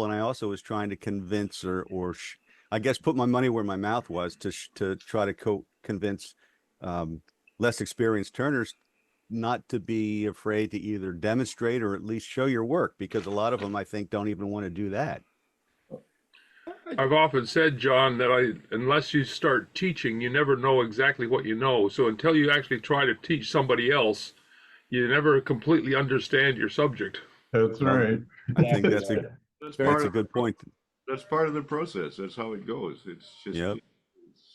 and I also was trying to convince I guess put my money where my mouth was to try to convince less experienced turners not to be afraid to either demonstrate or at least show your work, because a lot of them, I think, don't even want to do that. I've often said, John, that unless you start teaching, you never know exactly what you know. So until you actually try to teach somebody else, you never completely understand your subject. That's right. I think that's That's that's part a of good point. that's part of the process. That's how it goes. It's just Yep.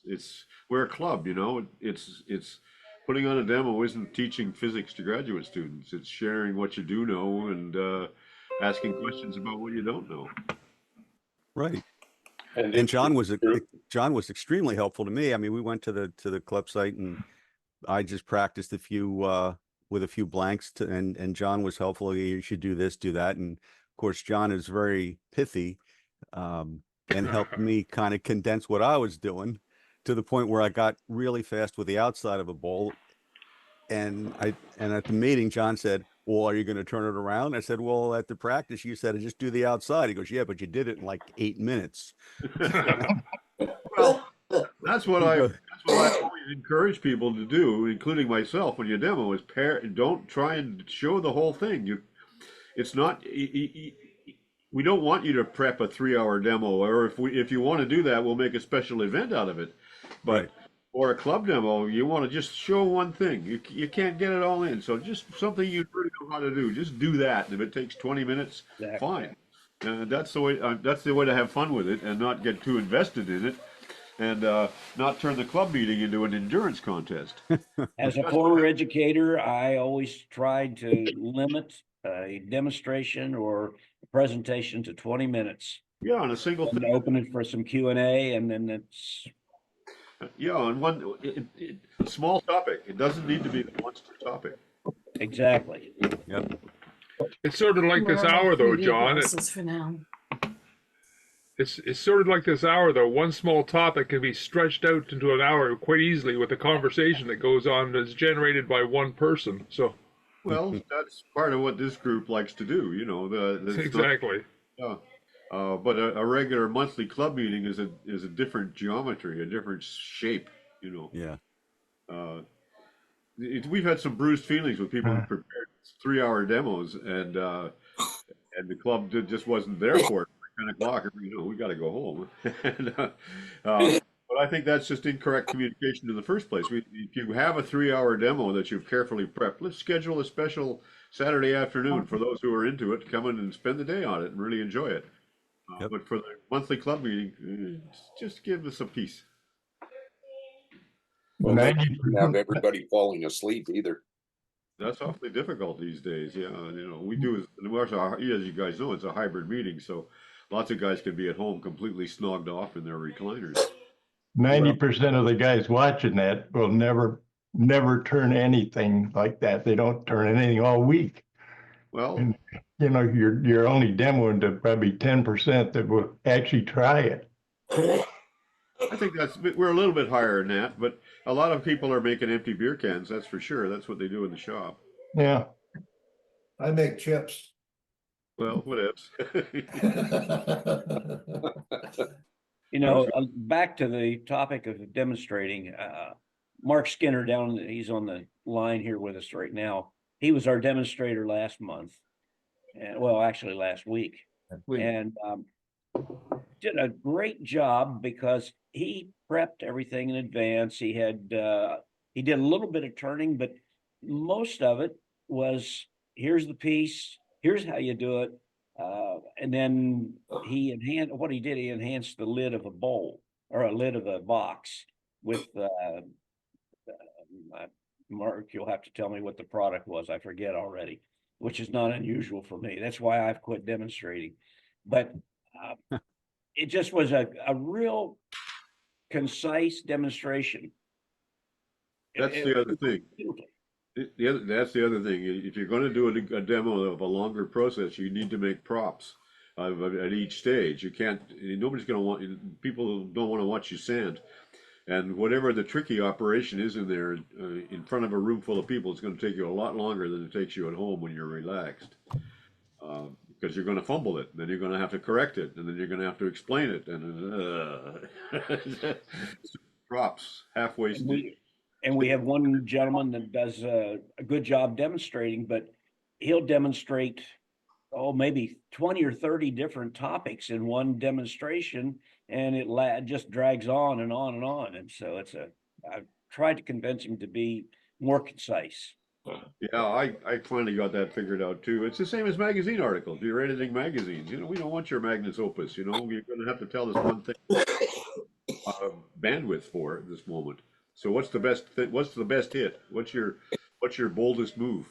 it's we're a club, you know. It's putting on a demo isn't teaching physics to graduate students. It's sharing what you do know and asking questions about what you don't know. Right. And And John was extremely helpful to me. I mean, we went to the club site and I just practiced a few with a few blanks and John was helpful. You should do this, do that. And of course, John is very pithy, and helped me kind of condense what I was doing to the point where I got really fast with the outside of a bowl. And at the meeting, John said, "Well, are you going to turn it around?" I said, "Well, at the practice, you said just do the outside." He goes, "Yeah, but you did it in like 8 minutes." Well, that's what He I goes, that's what I always encourage people to do, including myself, when you demo is don't try and show the whole thing. It's not we don't want you to prep a 3 hour demo, or if you want to do that, we'll make a special event out of it. But right. for a club demo, you want to just show one thing. You can't get it all in, so just something you really know how to do. Just do that. And if it takes 20 minutes, exactly. fine. That's the way. That's the way to have fun with it, and not get too invested in it, and not turn the club meeting into an endurance contest. As a former educator, I always tried to limit a demonstration or a presentation to 20 minutes. Yeah, on a single And thing. open it for some Q&A, and then it's Yeah, on one small topic. It doesn't need to be the monster topic. exactly. Yep. It's sort of like this We're hour, though, media John. glasses for now. It's sort of like this hour, though. One small topic can be stretched out into an hour quite easily with a conversation that goes on that's generated by one person. So Well, that's part of what this group likes to do. You know, exactly. Yeah. But a regular monthly club meeting is a different geometry, a different shape. You know. Yeah. We've had some bruised feelings with people who prepared 3 hour demos, and the club just wasn't there for it. 10 o'clock, you know, we got to go home. and, but I think that's just incorrect communication in the first place. If you have a 3 hour demo that you've carefully prepped, let's schedule a special Saturday afternoon for those who are into it to come in and spend the day on it and really enjoy it. Yep. But for the monthly club meeting, just give us a piece. Well, Well, they don't have everybody falling asleep either. That's awfully difficult these days. Yeah, you know, we do as you guys know, it's a hybrid meeting, so lots of guys can be at home completely snogged off in their recliners. 90% of the guys watching that will never turn anything like that. They don't turn anything all week. Well, And you know, you're only demoing to probably 10% that will actually try it. I think we're a little bit higher than that, but a lot of people are making empty beer cans. That's for sure. That's what they do in the shop. Yeah. I make chips. Well, what else? You know, back to the topic of demonstrating, Mark Skinner he's on the line here with us right now. He was our demonstrator last month, and well, actually last week, and did a great job because he prepped everything in advance. He did a little bit of turning, but most of it was, here's the piece, here's how you do it. And then he enhanced the lid of a bowl or a lid of a box with, Mark, you'll have to tell me what the product was. I forget already, which is not unusual for me. That's why I've quit demonstrating. But it just was a real concise demonstration. That's the other thing. That's the other thing. If you're going to do a demo of a longer process, you need to make props at each stage. You can't. Nobody's going to want. People don't want to watch you sand. And whatever the tricky operation is in there, in front of a room full of people, it's going to take you a lot longer than it takes you at home when you're relaxed. because you're going to fumble it, then you're going to have to correct it, and then you're going to have to explain it, and drops halfway. And we have one gentleman that does a good job demonstrating, but he'll demonstrate, maybe 20 or 30 different topics in one demonstration, and it just drags on and on and on. And so I've tried to convince him to be more concise. Yeah, I finally got that figured out too. It's the same as magazine articles. You're editing magazines. We don't want your magnus opus. You're going to have to tell us one thing bandwidth for at this moment. So what's the best hit? What's your boldest move?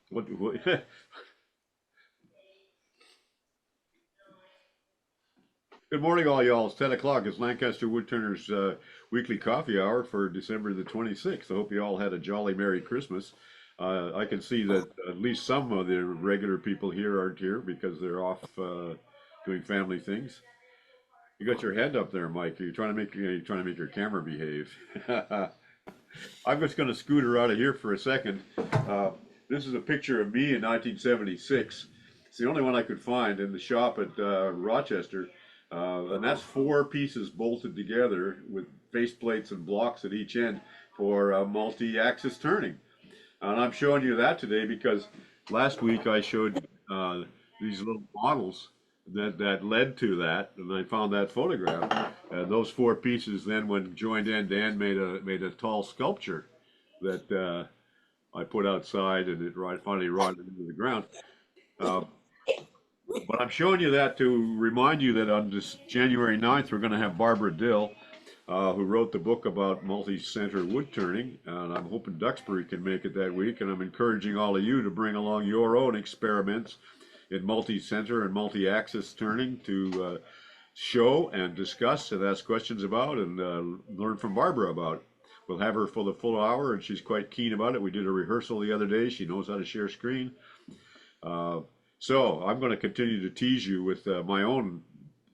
What Good morning, all y'all. It's 10 o'clock. It's Lancaster Woodturners weekly coffee hour for December the 26th. I hope you all had a jolly Merry Christmas. I can see that at least some of the regular people here aren't here because they're off doing family things. You got your hand up there, Mike. You're trying to make your camera behave. I'm just going to scooter out of here for a second. This is a picture of me in 1976. It's the only one I could find in the shop at Rochester. And that's 4 pieces bolted together with faceplates and blocks at each end for multi-axis turning. And I'm showing you that today because last week I showed these little models that led to that, and I found that photograph. And those 4 pieces then, when joined end to end, made a tall sculpture that I put outside, and it finally rotted into the ground. But I'm showing you that to remind you that on this January 9th, we're going to have Barbara Dill, who wrote the book about multi-center wood turning. And I'm hoping Duxbury can make it that week. And I'm encouraging all of you to bring along your own experiments in multi-center and multi-axis turning to show and discuss and ask questions about and learn from Barbara about. We'll have her for the full hour, and she's quite keen about it. We did a rehearsal the other day. She knows how to share screen. So I'm going to continue to tease you with my own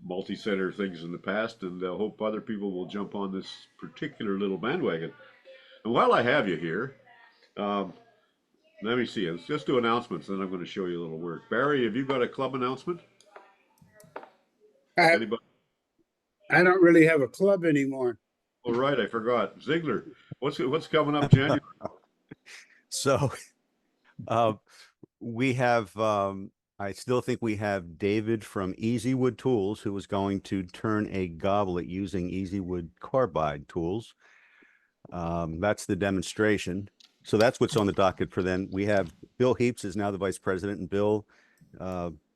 multi-center things in the past, and hope other people will jump on this particular little bandwagon. And while I have you here, let me see. Let's just do announcements, then I'm going to show you a little work. Barry, have you got a club announcement? Anybody? I don't really have a club anymore. All right, I forgot. Ziegler, what's coming up January? So we have, I still think we have David from Easy Wood Tools, who is going to turn a goblet using Easy Wood carbide tools. That's the demonstration. So that's what's on the docket for then. We have Bill Heaps is now the vice president, and Bill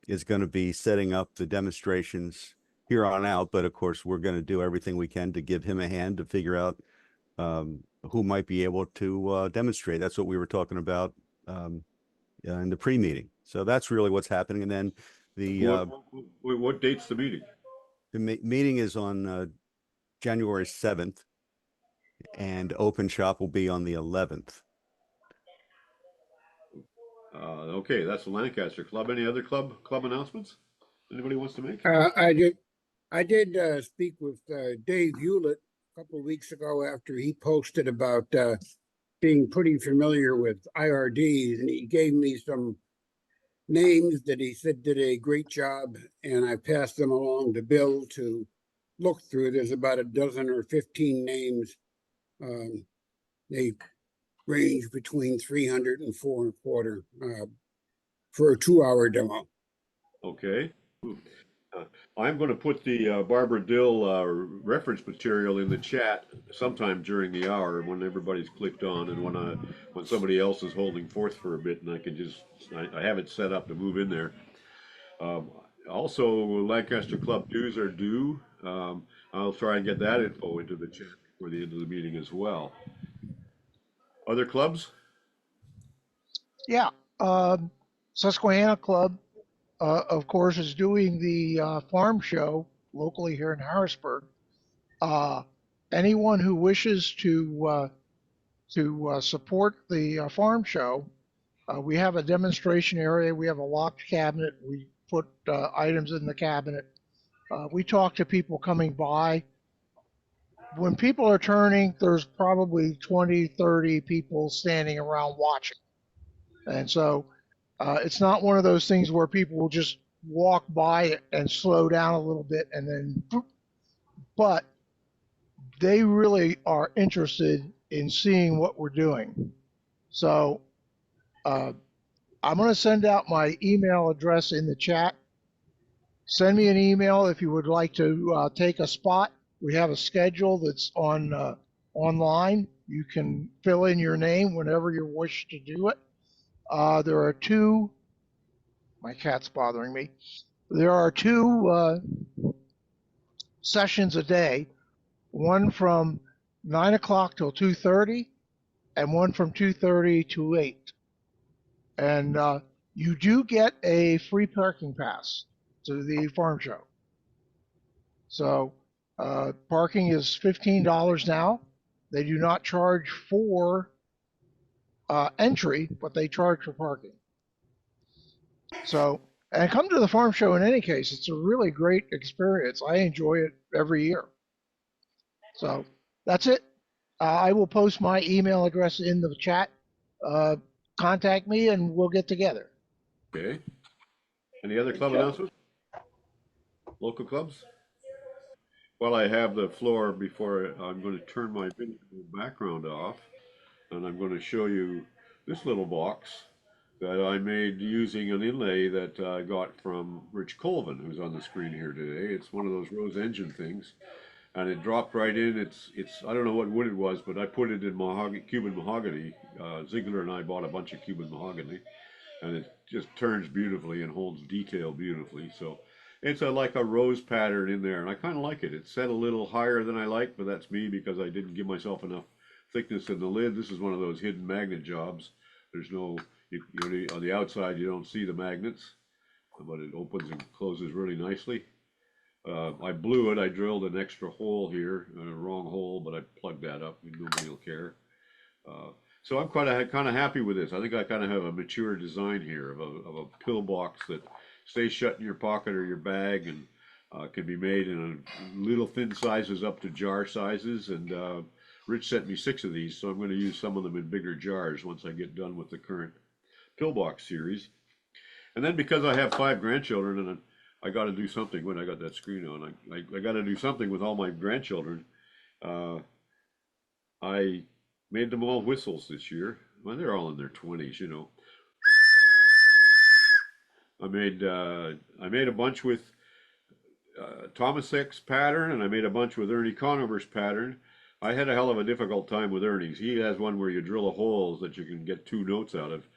is going to be setting up the demonstrations here on out. But of course, we're going to do everything we can to give him a hand to figure out who might be able to demonstrate. That's what we were talking about in the pre-meeting. So that's really what's happening. And then what date's the meeting? The meeting is on January 7th, and open shop will be on the 11th. Okay, that's the Lancaster Club. Any other club announcements anybody wants to make? I did speak with Dave Hewlett a couple of weeks ago after he posted about being pretty familiar with IRDs, and he gave me some names that he said did a great job, and I passed them along to Bill to look through. There's about a dozen or 15 names. They range between 300 and 4.25 for a 2-hour demo. Okay. I'm going to put the Barbara Dill reference material in the chat sometime during the hour when everybody's clicked on, and when somebody else is holding forth for a bit, and I can just I have it set up to move in there. Also, Lancaster Club dues are due. I'll try and get that info into the chat before the end of the meeting as well. Other clubs? Yeah, Susquehanna Club, of course, is doing the farm show locally here in Harrisburg. Anyone who wishes to support the farm show, we have a demonstration area. We have a locked cabinet. We put items in the cabinet. We talk to people coming by. When people are turning, there's probably 20, 30 people standing around watching. And so it's not one of those things where people will just walk by it and slow down a little bit and then, boop. But they really are interested in seeing what we're doing. So I'm going to send out my email address in the chat. Send me an email if you would like to take a spot. We have a schedule that's on online. You can fill in your name whenever you wish to do it. There are two. My cat's bothering me. There are two sessions a day. One from 9 o'clock till 2:30, and one from 2:30 to 8. And you do get a free parking pass to the farm show. So parking is $15 now. They do not charge for entry, but they charge for parking. So, and come to the farm show in any case. It's a really great experience. I enjoy it every year. So that's it. I will post my email address in the chat. Contact me and we'll get together. Okay. Any other club announcements? Local clubs? Well, I have the floor before I'm going to turn my video background off, and I'm going to show you this little box that I made using an inlay that I got from Rich Colvin, who's on the screen here today. It's one of those rose engine things, and it dropped right in. It's I don't know what wood it was, but I put it in mahogany, Cuban mahogany. Ziegler and I bought a bunch of Cuban mahogany, and it just turns beautifully and holds detail beautifully. So it's like a rose pattern in there, and I kind of like it. It's set a little higher than I like, but that's me because I didn't give myself enough thickness in the lid. This is one of those hidden magnet jobs. There's no, on the outside you don't see the magnets, but it opens and closes really nicely. I blew it. I drilled an extra hole here, a wrong hole, but I plugged that up. Nobody will care. So I'm kind of happy with this. I think I kind of have a mature design here of a pillbox that stays shut in your pocket or your bag, and can be made in a little thin sizes up to jar sizes. And Rich sent me 6 of these, so I'm going to use some of them in bigger jars once I get done with the current pillbox series. And then because I have 5 grandchildren, and I got to do something when I got that screen on, I got to do something with all my grandchildren. I made them all whistles this year. Well, they're all in their 20s, you know. I made a bunch with Thomas X pattern, and I made a bunch with Ernie Conover's pattern. I had a hell of a difficult time with Ernie's. He has one where you drill a hole that you can get 2 notes out of.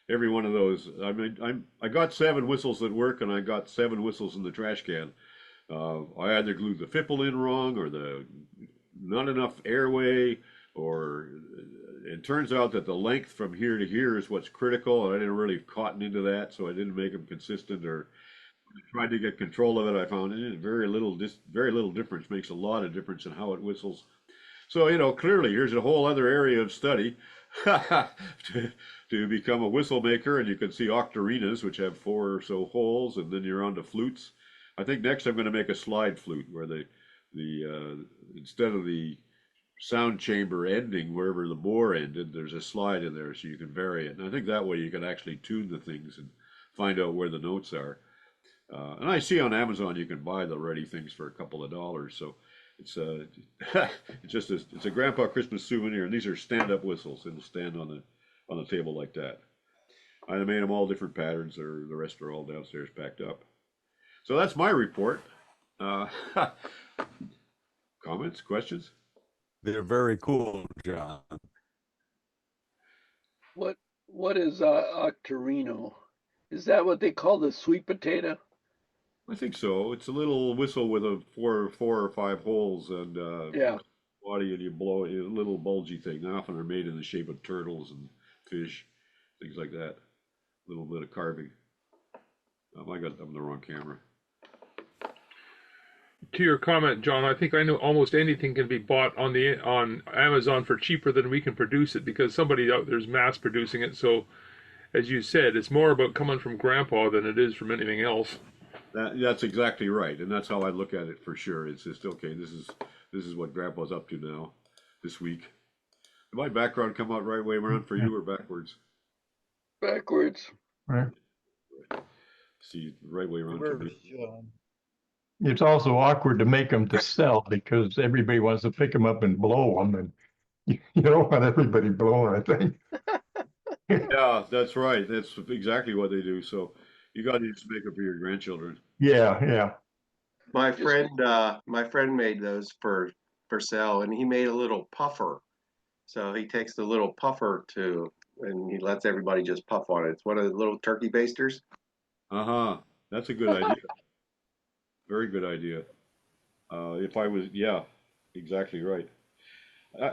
Every one of those, I got 7 whistles that work, and I got 7 whistles in the trash can. I either glued the fipple in wrong, or not enough airway, or it turns out that the length from here to here is what's critical, and I didn't really cotton into that, so I didn't make them consistent, or tried to get control of it. I found very little difference makes a lot of difference in how it whistles. So, you know, clearly here's a whole other area of study to become a whistle maker. And you can see octarinas, which have 4 or so holes, and then you're on to flutes. I think next I'm going to make a slide flute where instead of the sound chamber ending wherever the bore ended, there's a slide in there so you can vary it. And I think that way you can actually tune the things and find out where the notes are. And I see on Amazon you can buy the ready things for a couple of dollars. So it's it's a grandpa Christmas souvenir, and these are stand-up whistles. It'll stand on the table like that. I made them all different patterns, or the rest are all downstairs packed up. So that's my report. Comments, questions? They're very cool, John. What is octarino? Is that what they call the sweet potato? I think so. It's a little whistle with a four or five holes, and Yeah. body, and you blow it, a little bulgy thing. Often are made in the shape of turtles and fish, things like that. A little bit of carving. I'm the wrong camera. To your comment, John, I think I know almost anything can be bought on Amazon for cheaper than we can produce it, because somebody out there's mass producing it. So, as you said, it's more about coming from Grandpa than it is from anything else. That's exactly right, and that's how I look at it for sure. It's just, okay, this is what Grandpa's up to now, this week. Did my background come out right way around for you, or backwards? Backwards. Right. See, the right way around. To me. It's also awkward to make them to sell because everybody wants to pick them up and blow them, and you don't want everybody blowing a thing. Yeah, that's right. That's exactly what they do. So you got to just make it for your grandchildren. Yeah, yeah. My friend made those for sale, and he made a little puffer. So he takes the little puffer and he lets everybody just puff on it. It's one of the little turkey basters. Uh-huh. That's a good idea. Very good idea. If I was, yeah, exactly right.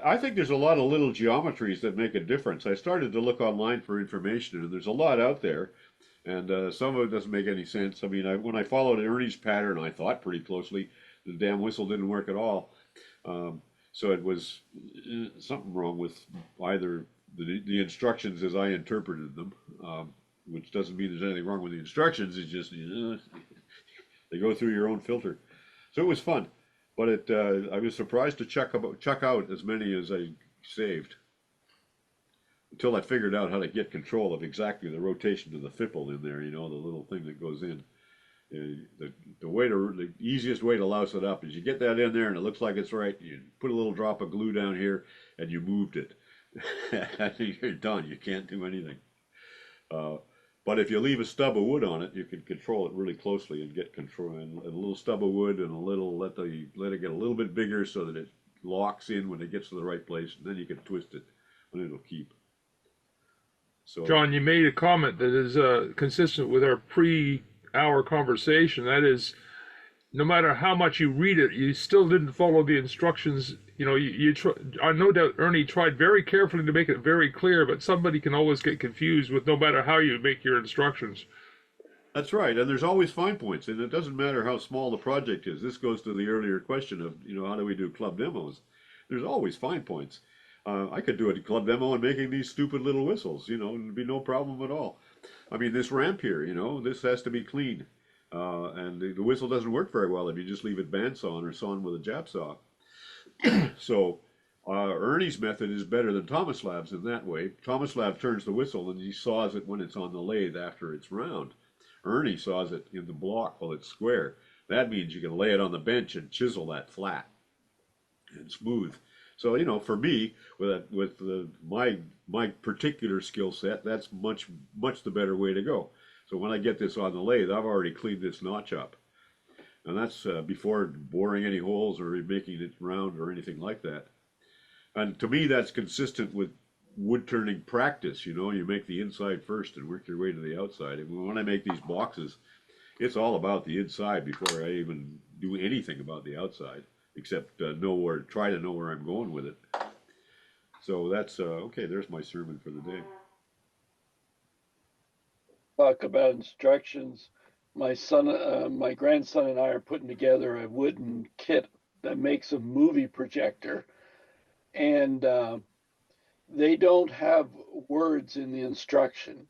I think there's a lot of little geometries that make a difference. I started to look online for information, and there's a lot out there, and some of it doesn't make any sense. I mean, when I followed Ernie's pattern, I thought pretty closely, the damn whistle didn't work at all. So it was something wrong with either the instructions as I interpreted them, which doesn't mean there's anything wrong with the instructions. It's just they go through your own filter. So it was fun, but I was surprised to chuck out as many as I saved until I figured out how to get control of exactly the rotation of the fipple in there. You know, the little thing that goes in. The easiest way to louse it up is you get that in there and it looks like it's right. You put a little drop of glue down here and you moved it. You're done. You can't do anything. But if you leave a stub of wood on it, you can control it really closely and get control. And a little stub of wood and a little let it get a little bit bigger so that it locks in when it gets to the right place, and then you can twist it and it'll keep. So, John, you made a comment that is consistent with our pre-hour conversation. That is, no matter how much you read it, you still didn't follow the instructions. You know, I no doubt Ernie tried very carefully to make it very clear, but somebody can always get confused with no matter how you make your instructions. that's right, and there's always fine points, and it doesn't matter how small the project is. This goes to the earlier question of, how do we do club demos? There's always fine points. I could do a club demo on making these stupid little whistles, and it'd be no problem at all. I mean, this ramp here, this has to be clean. And the whistle doesn't work very well if you just leave it bandsawn or sawn with a jab saw. So Ernie's method is better than Tomislav's in that way. Tomislav turns the whistle and he saws it when it's on the lathe after it's round. Ernie saws it in the block while it's square. That means you can lay it on the bench and chisel that flat and smooth. So, for me, with my particular skill set, that's much the better way to go. So when I get this on the lathe, I've already cleaned this notch up. And that's before boring any holes or making it round or anything like that. And to me, that's consistent with wood turning practice. You make the inside first and work your way to the outside. And when I make these boxes, it's all about the inside before I even do anything about the outside, except try to know where I'm going with it. So that's, okay, there's my sermon for the day. Talk about instructions. My grandson and I are putting together a wooden kit that makes a movie projector, and they don't have words in the instruction.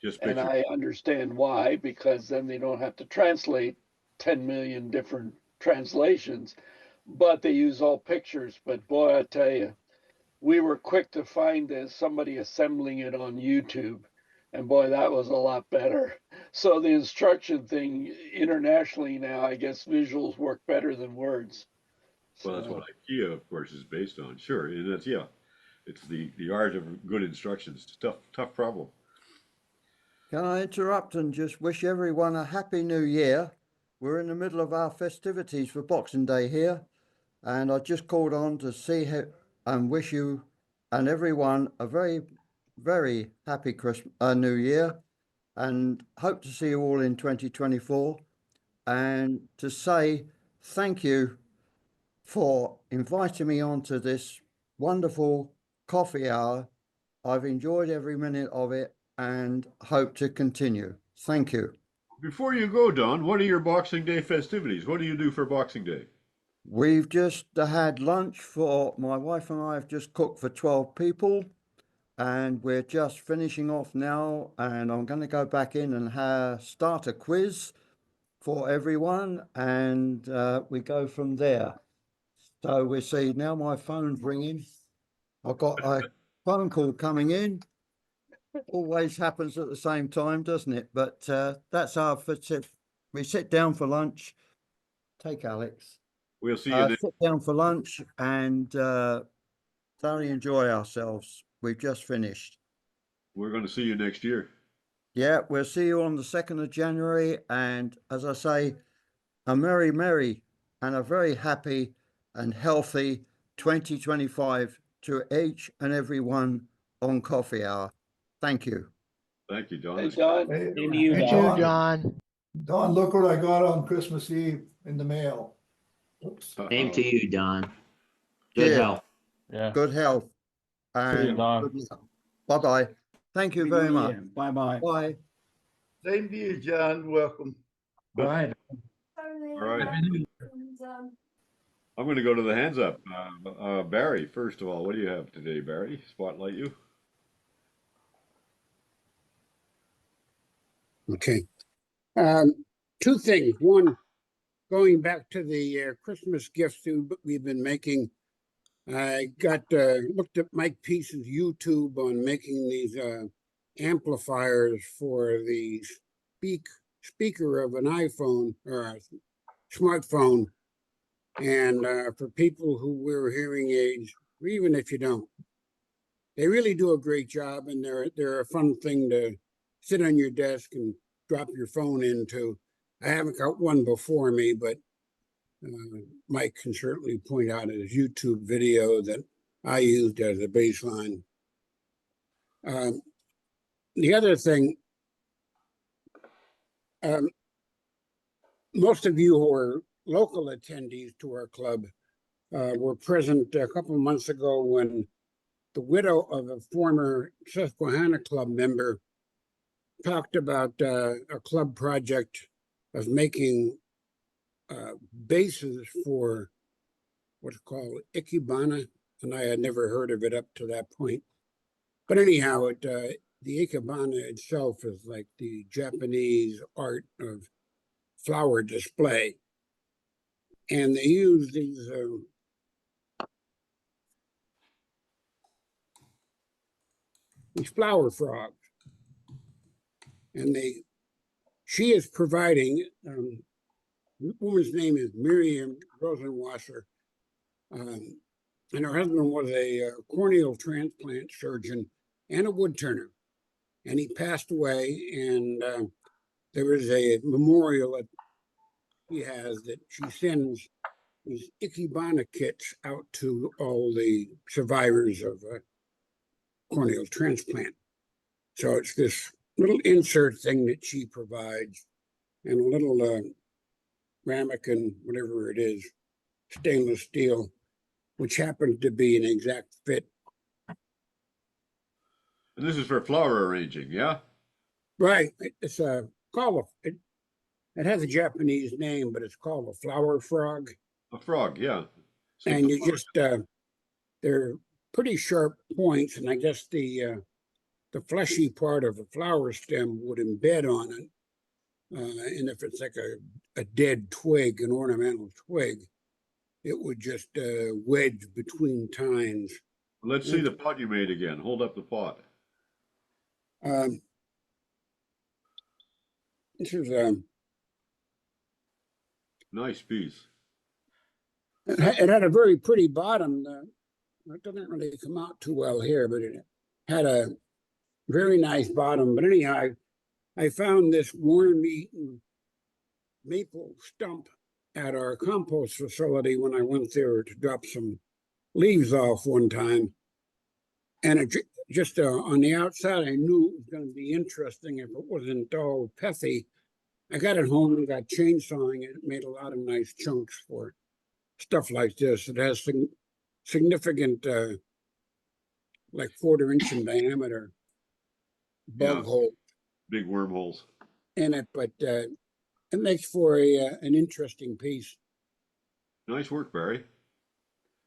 Just and pictures. I understand why, because then they don't have to translate 10 million different translations, but they use all pictures. But boy, I tell you, we were quick to find somebody assembling it on YouTube. And boy, that was a lot better. So the instruction thing internationally now, I guess visuals work better than words. Well, that's what IKEA, of course, is based on. Sure, and that's it's the art of good instructions. It's a tough problem. Can I interrupt and just wish everyone a happy new year? We're in the middle of our festivities for Boxing Day here, and I just called on to see and wish you and everyone a very, very happy New Year, and hope to see you all in 2024, and to say thank you for inviting me onto this wonderful coffee hour. I've enjoyed every minute of it and hope to continue. Thank you. Before you go, Don, what are your Boxing Day festivities? What do you do for Boxing Day? We've just had lunch my wife and I have just cooked for 12 people, and we're just finishing off now, and I'm going to go back in and start a quiz for everyone, and we go from there. So we see now my phone's ringing. I've got a phone call coming in. always happens at the same time, doesn't it? But that's our tip. We sit down for lunch. Take Alex. We'll see you next. Sit down for lunch and thoroughly enjoy ourselves. We've just finished. We're going to see you next year. Yeah, we'll see you on the 2nd of January. And as I say, a merry and a very happy and healthy 2025 to each and every one on Coffee Hour. Thank you. Thank you, Don. Hey, Don. Hey, Same to you, Thank Don. you, Don. Don, look what I got on Christmas Eve in the mail. Oops. Same to you, Don. Cheers. Good health. Yeah. Good health. See you, And Don. bye-bye. Thank you very much. Bye-bye. Bye. Same to you, John. Welcome. All right. All right. I'm going to go to the hands up. Barry, first of all, what do you have today, Barry? Spotlight you. Okay. Two things. One, going back to the Christmas gifts we've been making, I looked at Mike Peace's YouTube on making these amplifiers for the speaker of an iPhone or a smartphone. And for people who wear hearing aids, or even if you don't, they really do a great job, and they're a fun thing to sit on your desk and drop your phone into. I haven't got one before me, but Mike can certainly point out his YouTube video that I used as a baseline. The other thing, most of you who are local attendees to our club were present a couple of months ago when the widow of a former Susquehanna Club member talked about a club project of making bases for what's called Ikebana, and I had never heard of it up to that point. But anyhow, the Ikebana itself is like the Japanese art of flower display. And they use these flower frogs. And she is providing, the woman's name is Miriam Rosenwasser, and her husband was a corneal transplant surgeon and a woodturner. And he passed away, and there is a memorial that he has that she sends these Ikebana kits out to all the survivors of corneal transplant. So it's this little insert thing that she provides, and a little ramekin, whatever it is, stainless steel, which happens to be an exact fit. And this is for flower arranging, yeah? Right. It's called it has a Japanese name, but it's called a flower frog. A frog, yeah. And you just they're pretty sharp points, and I guess the fleshy part of a flower stem would embed on it. And if it's like a dead twig, an ornamental twig, it would just wedge between tines. Let's see the pot you made again. Hold up the pot. This is nice piece. It had a very pretty bottom. It doesn't really come out too well here, but it had a very nice bottom. But anyhow, I found this worm-eaten maple stump at our compost facility when I went there to drop some leaves off one time. And it just on the outside, I knew it was going to be interesting if it wasn't all pethy. I got it home and got chainsawing it. It made a lot of nice chunks for stuff like this. It has significant, like 1/4 inch in diameter bug hole. Big wormholes in it, but it makes for an interesting piece. Nice work, Barry.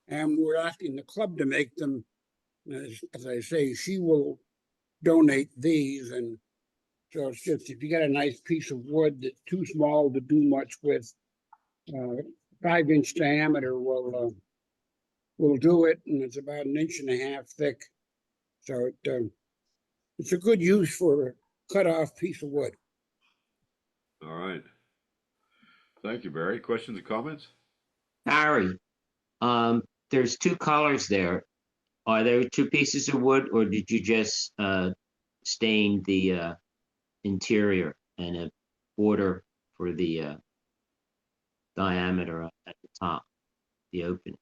And we're asking the club to make them. As I say, she will donate these, and so it's just if you got a nice piece of wood that's too small to do much with, 5-inch diameter will do it, and it's about 1.5 inches thick. So it's a good use for a cut off piece of wood. All right. Thank you, Barry. Questions or comments? Harry, there's two colors there. Are there two pieces of wood, or did you just stain the interior and a border for the diameter at the top, the opening?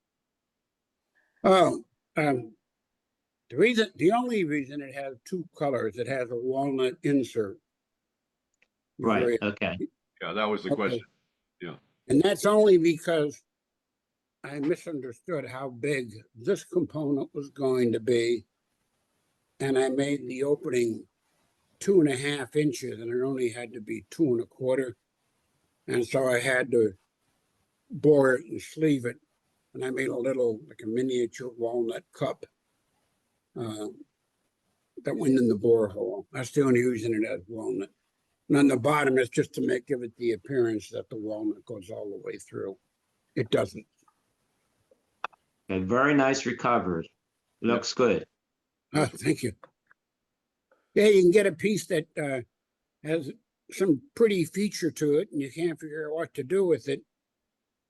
Oh, the only reason it has two colors, it has a walnut insert. Right. Okay. Yeah, that was the question. Yeah. And that's only because I misunderstood how big this component was going to be. And I made the opening 2.5 inches, and it only had to be 2 1/4. And so I had to bore it and sleeve it. And I made a little, like a miniature walnut cup that went in the borehole. That's the only reason it has walnut. And on the bottom, it's just to give it the appearance that the walnut goes all the way through. It doesn't. Okay, very nice recovery. Looks good. Oh, thank you. Yeah, you can get a piece that has some pretty feature to it, and you can't figure out what to do with it.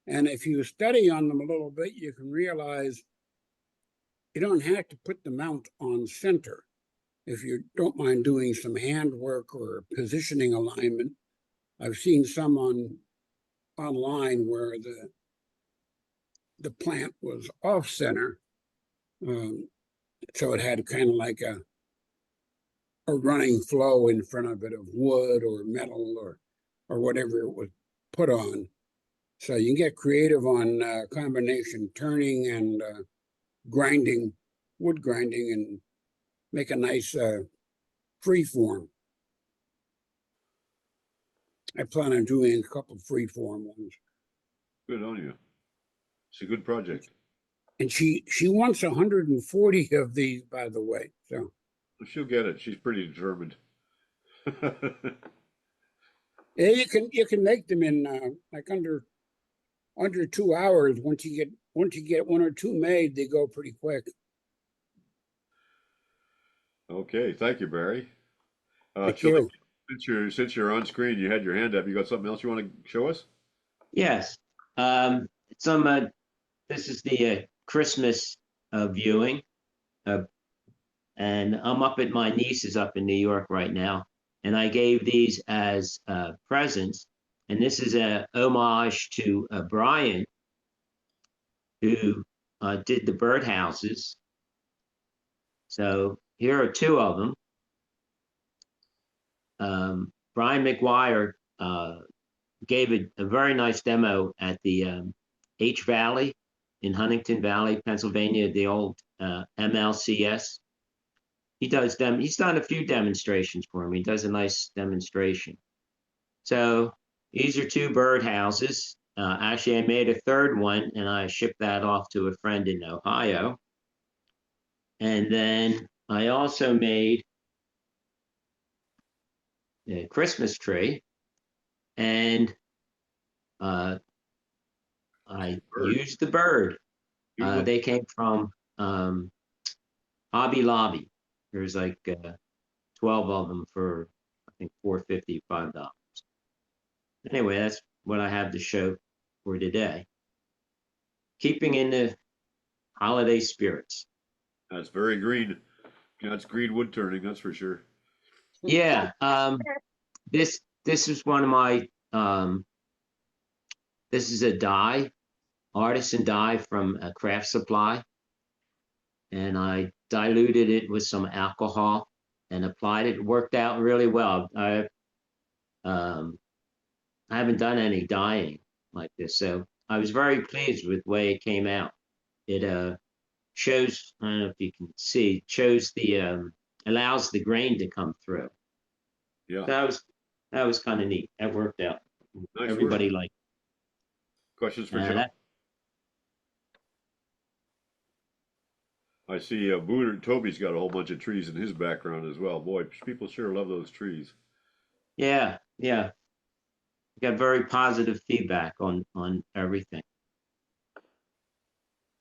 And if you study on them a little bit, you can realize you don't have to put the mount on center. If you don't mind doing some handwork or positioning alignment, I've seen some online where the plant was off center, so it had kind of like a running flow in front of it of wood or metal or whatever it was put on. So you can get creative on combination turning and grinding, wood grinding, and make a nice free form. I plan on doing a couple free form ones. Good on you. It's a good project. And she wants 140 of these, by the way. So she'll get it. She's pretty determined. Yeah, you can make them in like under 2 hours. Once you get 1 or 2 made, they go pretty quick. Okay, thank you, Barry. Thank you. Since you're on screen, you had your hand up. You got something else you want to show us? Yes. This is the Christmas viewing, and I'm up at my niece's up in New York right now, and I gave these as presents. And this is a homage to Brian, who did the birdhouses. So here are 2 of them. Brian McGuire gave a very nice demo at the H Valley in Huntington Valley, Pennsylvania, the old MLCS. He's done a few demonstrations for me. He does a nice demonstration. So these are 2 birdhouses. Actually, I made a 3rd one, and I shipped that off to a friend in Ohio. And then I also made a Christmas tree, and I used the bird. They came from Hobby Lobby. There's like 12 of them for, I think, $4.50, $5. Anyway, that's what I have to show for today. Keeping in the holiday spirits. That's very green. That's green wood turning, that's for sure. Yeah. This is one of my this is a dye, artisan dye from a craft supply. And I diluted it with some alcohol and applied it. It worked out really well. I haven't done any dyeing like this, so I was very pleased with the way it came out. It shows, I don't know if you can see, shows the allows the grain to come through. Yeah, that was kind of neat. That worked out. Nice Everybody work. liked it. Questions for John? I see Toby's got a whole bunch of trees in his background as well. Boy, people sure love those trees. Yeah. Got very positive feedback on everything.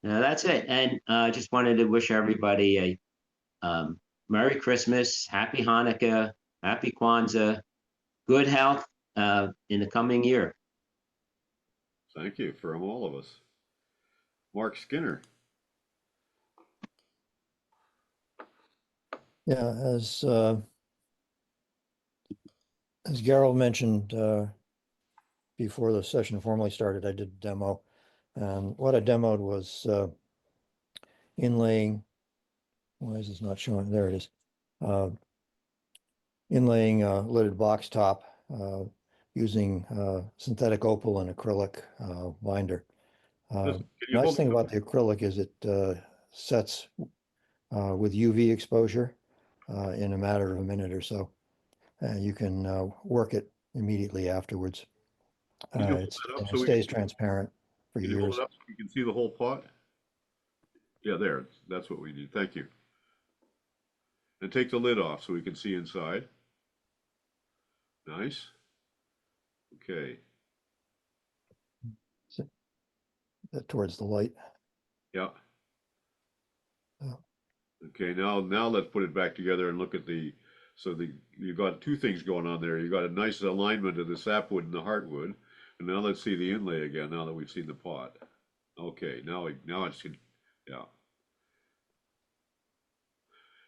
That's it. And I just wanted to wish everybody a Merry Christmas, Happy Hanukkah, Happy Kwanzaa, good health in the coming year. Thank you from all of us. Mark Skinner. Yeah, as Gerald mentioned before the session formally started, I did a demo, and what I demoed was inlaying. Why is this not showing? There it is. Inlaying a lidded box top using synthetic opal and acrylic binder. Nice thing about the acrylic is it sets with UV exposure in a matter of a minute or so. You can work it immediately afterwards. It stays transparent for years. Can you hold it up so you can see the whole pot? Yeah, there. That's what we need. Thank you. And take the lid off so we can see inside. Nice. Okay. Towards the light. Yeah. Oh. Okay, now let's put it back together and look at you got two things going on there. You got a nice alignment of the sapwood and the heartwood. And now let's see the inlay again, now that we've seen the pot. Okay, now it's, yeah.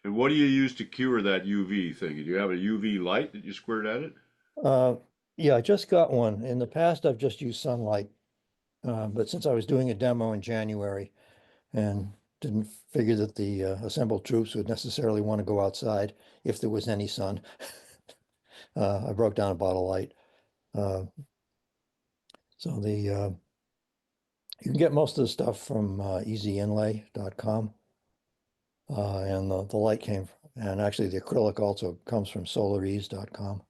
And what do you use to cure that UV thing? Do you have a UV light that you squirt at it? Yeah, I just got one. In the past, I've just used sunlight. But since I was doing a demo in January and didn't figure that the assembled troops would necessarily want to go outside if there was any sun, I broke down a bottle light. So you can get most of the stuff from easyinlay.com. And the light came and actually the acrylic also comes from solarease.com.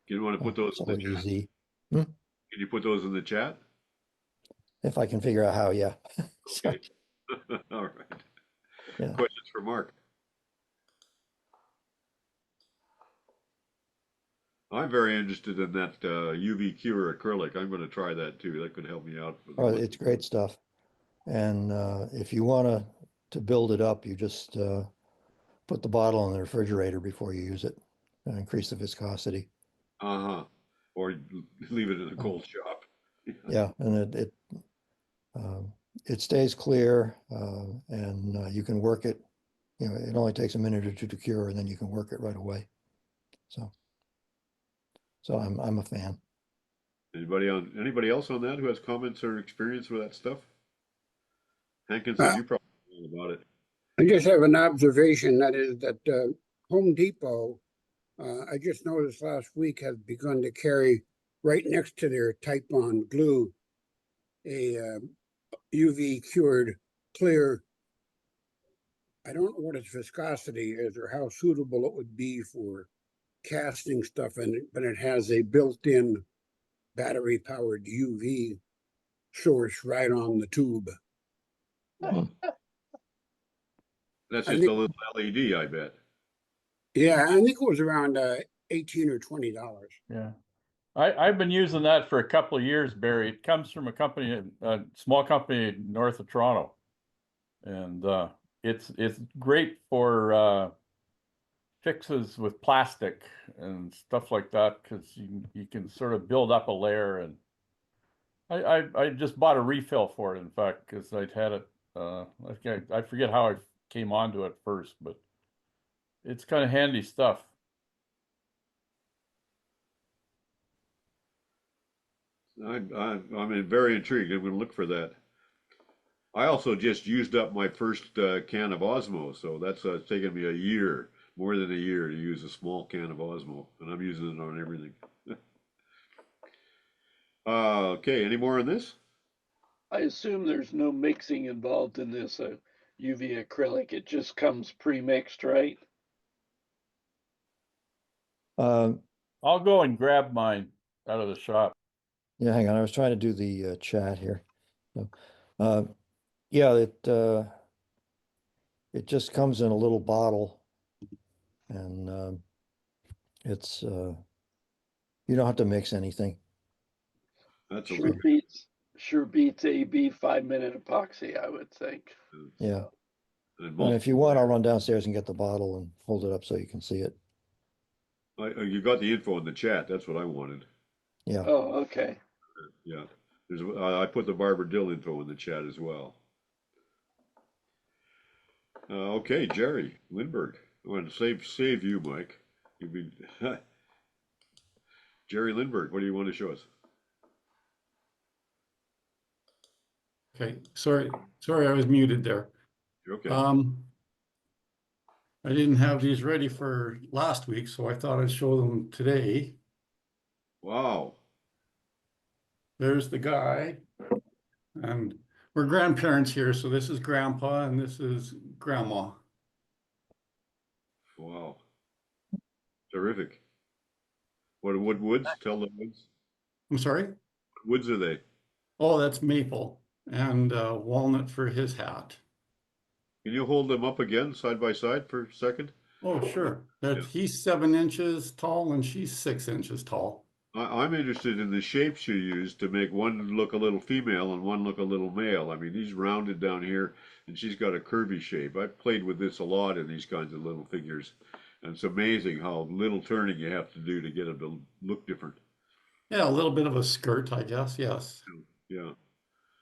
You want to put those in the chat? Easy. Can you put those in the chat? If I can figure out how, yeah. Okay. All right. Yeah. Questions for Mark? I'm very interested in that UV cure acrylic. I'm going to try that too. That could help me out. Oh, it's great stuff. And if you want to build it up, you just put the bottle in the refrigerator before you use it and increase the viscosity. Uh-huh. Or leave it in a cold shop. Yeah, and it stays clear and you can work it. You know, it only takes a minute or two to cure, and then you can work it right away. So I'm a fan. Anybody else on that who has comments or experience with that stuff? Hankinson, you probably know about it. I just have an observation, that is that Home Depot, I just noticed last week, has begun to carry right next to their type-on glue a UV cured clear. I don't know what its viscosity is or how suitable it would be for casting stuff in it, but it has a built-in battery-powered UV source right on the tube. That's just a little LED, I bet. Yeah, I think it was around $18 or $20. Yeah. I've been using that for a couple of years, Barry. It comes from a small company north of Toronto. And it's great for fixes with plastic and stuff like that, because you can sort of build up a layer. And I just bought a refill for it, in fact, because I'd had it. I forget how I came onto it first, but it's kind of handy stuff. I'm very intrigued. I'm going to look for that. I also just used up my first can of Osmo, so that's taken me a year, more than a year, to use a small can of Osmo, and I'm using it on everything. Okay, any more on this? I assume there's no mixing involved in this UV acrylic. It just comes pre-mixed, right? I'll go and grab mine out of the shop. Yeah, hang on. I was trying to do the chat here. So, yeah, it just comes in a little bottle, and it's you don't have to mix anything. That's sure beats AB 5-minute epoxy, I would think. Yeah. And if you want, I'll run downstairs and get the bottle and hold it up so you can see it. You got the info in the chat. That's what I wanted. Yeah. Oh, okay. Yeah. I put the Barbara Dill info in the chat as well. Okay, Jerry Lindberg. I want to save you, Mike. You've been Jerry Lindberg. What do you want to show us? Okay, sorry, I was muted there. You're okay. I didn't have these ready for last week, so I thought I'd show them today. Wow. There's the guy, and we're grandparents here, so this is grandpa and this is grandma. Wow. Terrific. What woods? Tell the woods. I'm sorry? What woods are they? Oh, that's maple and walnut for his hat. Can you hold them up again side by side for a second? Oh, sure. He's 7 inches tall and she's 6 inches tall. I'm interested in the shapes you use to make one look a little female and one look a little male. I mean, he's rounded down here and she's got a curvy shape. I've played with this a lot in these kinds of little figures. And it's amazing how little turning you have to do to get them to look different. Yeah, a little bit of a skirt, I guess. Yes. Yeah.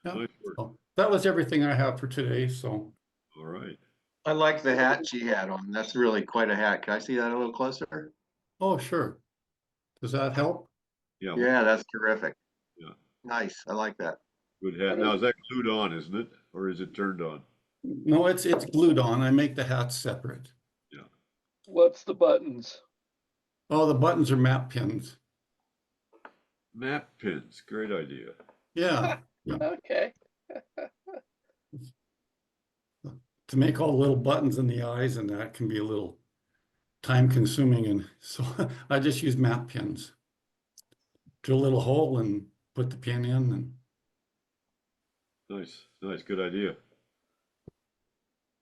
Yeah. Nice work. So that was everything I have for today. So. All right. I like the hat she had on. That's really quite a hat. Can I see that a little closer? Oh, sure. Does that help? Yeah. Yeah, that's terrific. Yeah. Nice. I like that. Good hat. Now, is that glued on, isn't it? Or is it turned on? No, it's glued on. I make the hats separate. Yeah. What's the buttons? Oh, the buttons are map pins. Map pins. Great idea. Yeah. Yeah. Okay. To make all the little buttons in the eyes and that can be a little time consuming. And so I just use map pins. Drill a little hole and put the pin in. And Nice. Nice. Good idea.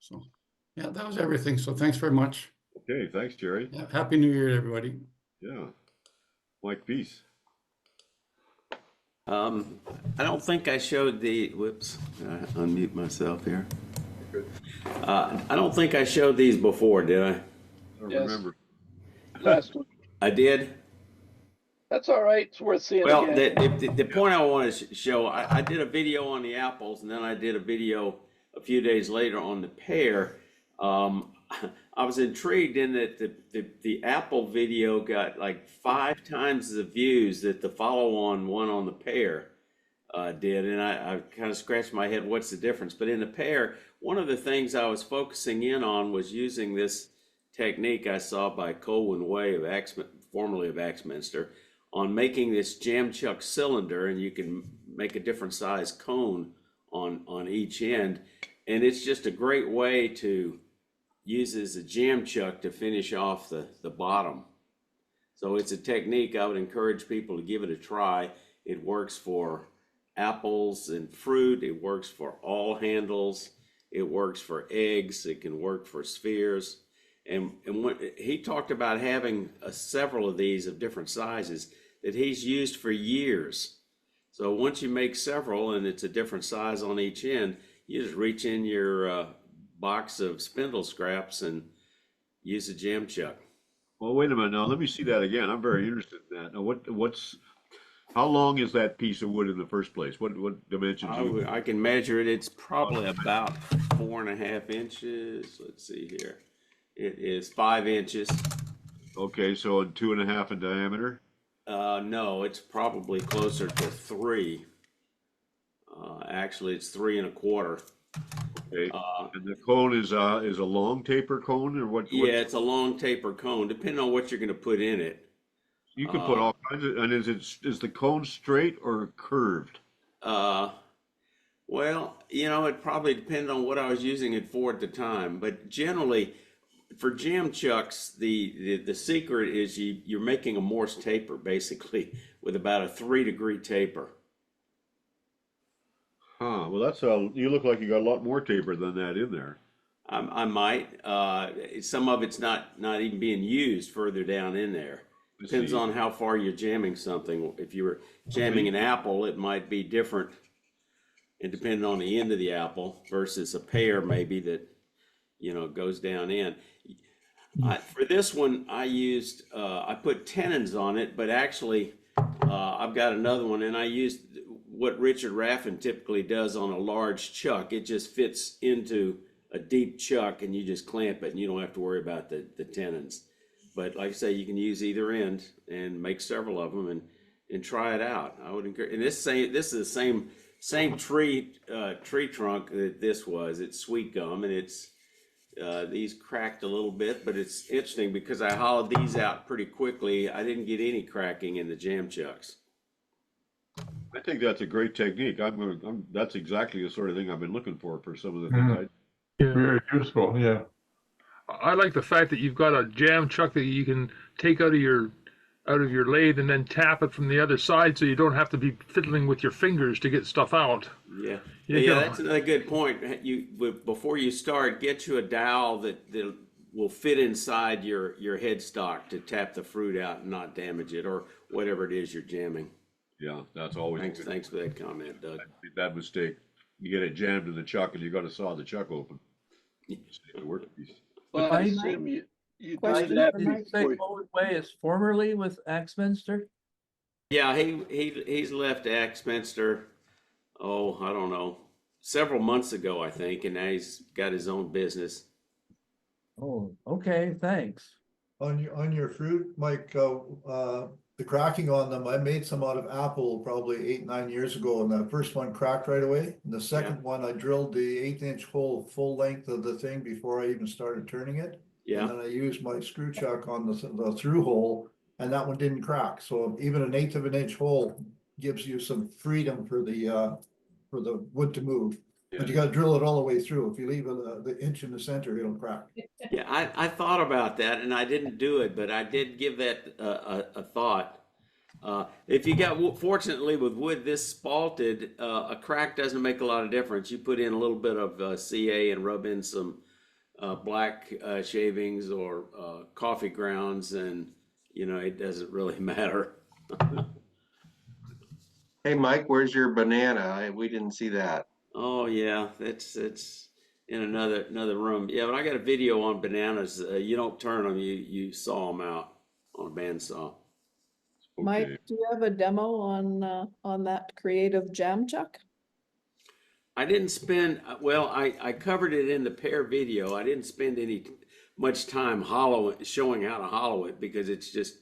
so, yeah, that was everything. So thanks very much. Okay. Thanks, Jerry. Yeah, Happy New Year, everybody. Yeah. Mike Peace. I don't think I showed the, whoops, unmute myself here. I don't think I showed these before, did I? I don't remember. Last week. I did? That's all right. It's worth seeing Well, again. the point I want to show, I did a video on the apples, and then I did a video a few days later on the pear. I was intrigued in that the apple video got like 5 times the views that the follow-on one on the pear did, and I kind of scratched my head, what's the difference? But in the pear, one of the things I was focusing in on was using this technique I saw by Colwyn Way of formerly of Axminster, on making this jam chuck cylinder, and you can make a different size cone on each end, and it's just a great way to use as a jam chuck to finish off the bottom. So it's a technique I would encourage people to give it a try. It works for apples and fruit. It works for all handles. It works for eggs. It can work for spheres. And when he talked about having several of these of different sizes that he's used for years. So once you make several and it's a different size on each end, you just reach in your box of spindle scraps and use a jam chuck. Well, wait a minute now. Let me see that again. I'm very interested in that. Now, how long is that piece of wood in the first place? What dimensions? I can measure it. It's probably about 4.5 inches. Let's see here. It is 5 inches. Okay, so 2.5 in diameter? No, it's probably closer to 3. Actually, it's 3 1/4. Okay. And the cone is a long taper cone, or what? Yeah, it's a long taper cone, depending on what you're going to put in it. You can put all kinds of. And is the cone straight or curved? Well, it probably depends on what I was using it for at the time. But generally, for jam chucks, the secret is you're making a Morse taper, basically, with about a 3-degree taper. Huh. Well, you look like you got a lot more taper than that in there. I might. Some of it's not even being used further down in there. Depends on how far you're jamming something. If you were jamming an apple, it might be different. And depending on the end of the apple versus a pear, maybe that goes down in. For this one, I put tenons on it, but actually I've got another one, and I used what Richard Raffin typically does on a large chuck. It just fits into a deep chuck, and you just clamp it, and you don't have to worry about the tenons. But like I say, you can use either end and make several of them and try it out. I would encourage. And this is the same tree trunk that this was. It's sweet gum, and it's these cracked a little bit, but it's interesting because I hollowed these out pretty quickly. I didn't get any cracking in the jam chucks. I think that's a great technique. That's exactly the sort of thing I've been looking for some of the things. Very useful, yeah. I like the fact that you've got a jam chuck that you can take out of your lathe and then tap it from the other side, so you don't have to be fiddling with your fingers to get stuff out. Yeah, that's another good point. Before you start, get you a dowel that will fit inside your headstock to tap the fruit out and not damage it or whatever it is you're jamming. Yeah, that's always thanks for that comment, Doug. That mistake. You get it jammed in the chuck, and you got to saw the chuck open. The workpiece. Well, I assume you did that before. Way as formerly with Axminster? Yeah, he's left Axminster. Oh, I don't know, several months ago, I think, and now he's got his own business. Oh, okay, thanks. On your fruit, Mike, the cracking on them, I made some out of apple probably 8-9 years ago, and the first one cracked right away. And the second one, I drilled the 1/8-inch hole full length of the thing before I even started turning it. Yeah. And then I used my screw chuck on the through hole, and that one didn't crack. So even 1/8 of an inch hole gives you some freedom for the wood to move. But you got to drill it all the way through. If you leave the inch in the center, it'll crack. Yeah, I thought about that, and I didn't do it, but I did give that a thought. If you got, fortunately with wood this spalted, a crack doesn't make a lot of difference. You put in a little bit of CA and rub in some black shavings or coffee grounds, and it doesn't really matter. Hey, Mike, where's your banana? We didn't see that. Oh yeah, it's in another room. Yeah, but I got a video on bananas. You don't turn them; you saw them out on a bandsaw. Okay. Mike, do you have a demo on that creative jam chuck? I didn't spend I covered it in the pear video. I didn't spend much time showing how to hollow it because it's just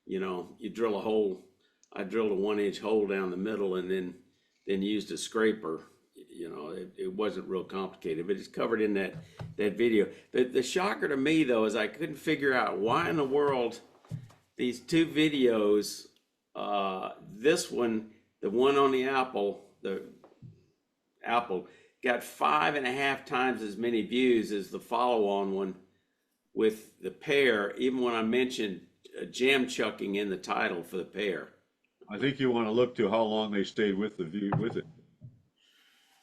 you drill a hole. I drilled a 1-inch hole down the middle and then used a scraper. It wasn't real complicated, but it's covered in that video. The shocker to me though is I couldn't figure out why in the world these two videos, this one, the one on the apple got 5.5 times as many views as the follow-on one with the pear, even when I mentioned jam chucking in the title for the pear. I think you want to look to how long they stayed with it.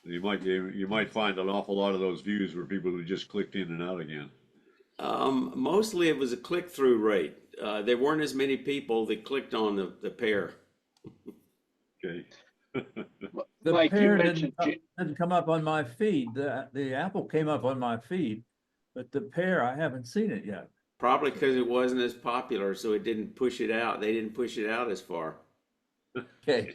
You might find an awful lot of those views were people who just clicked in and out again. Mostly it was a click-through rate. There weren't as many people that clicked on the pear. Okay. The Mike, pear didn't come up on my feed. The apple came up on my feed, but the pear, I haven't seen it yet. Probably because it wasn't as popular, so it didn't push it out. They didn't push it out as far. Okay.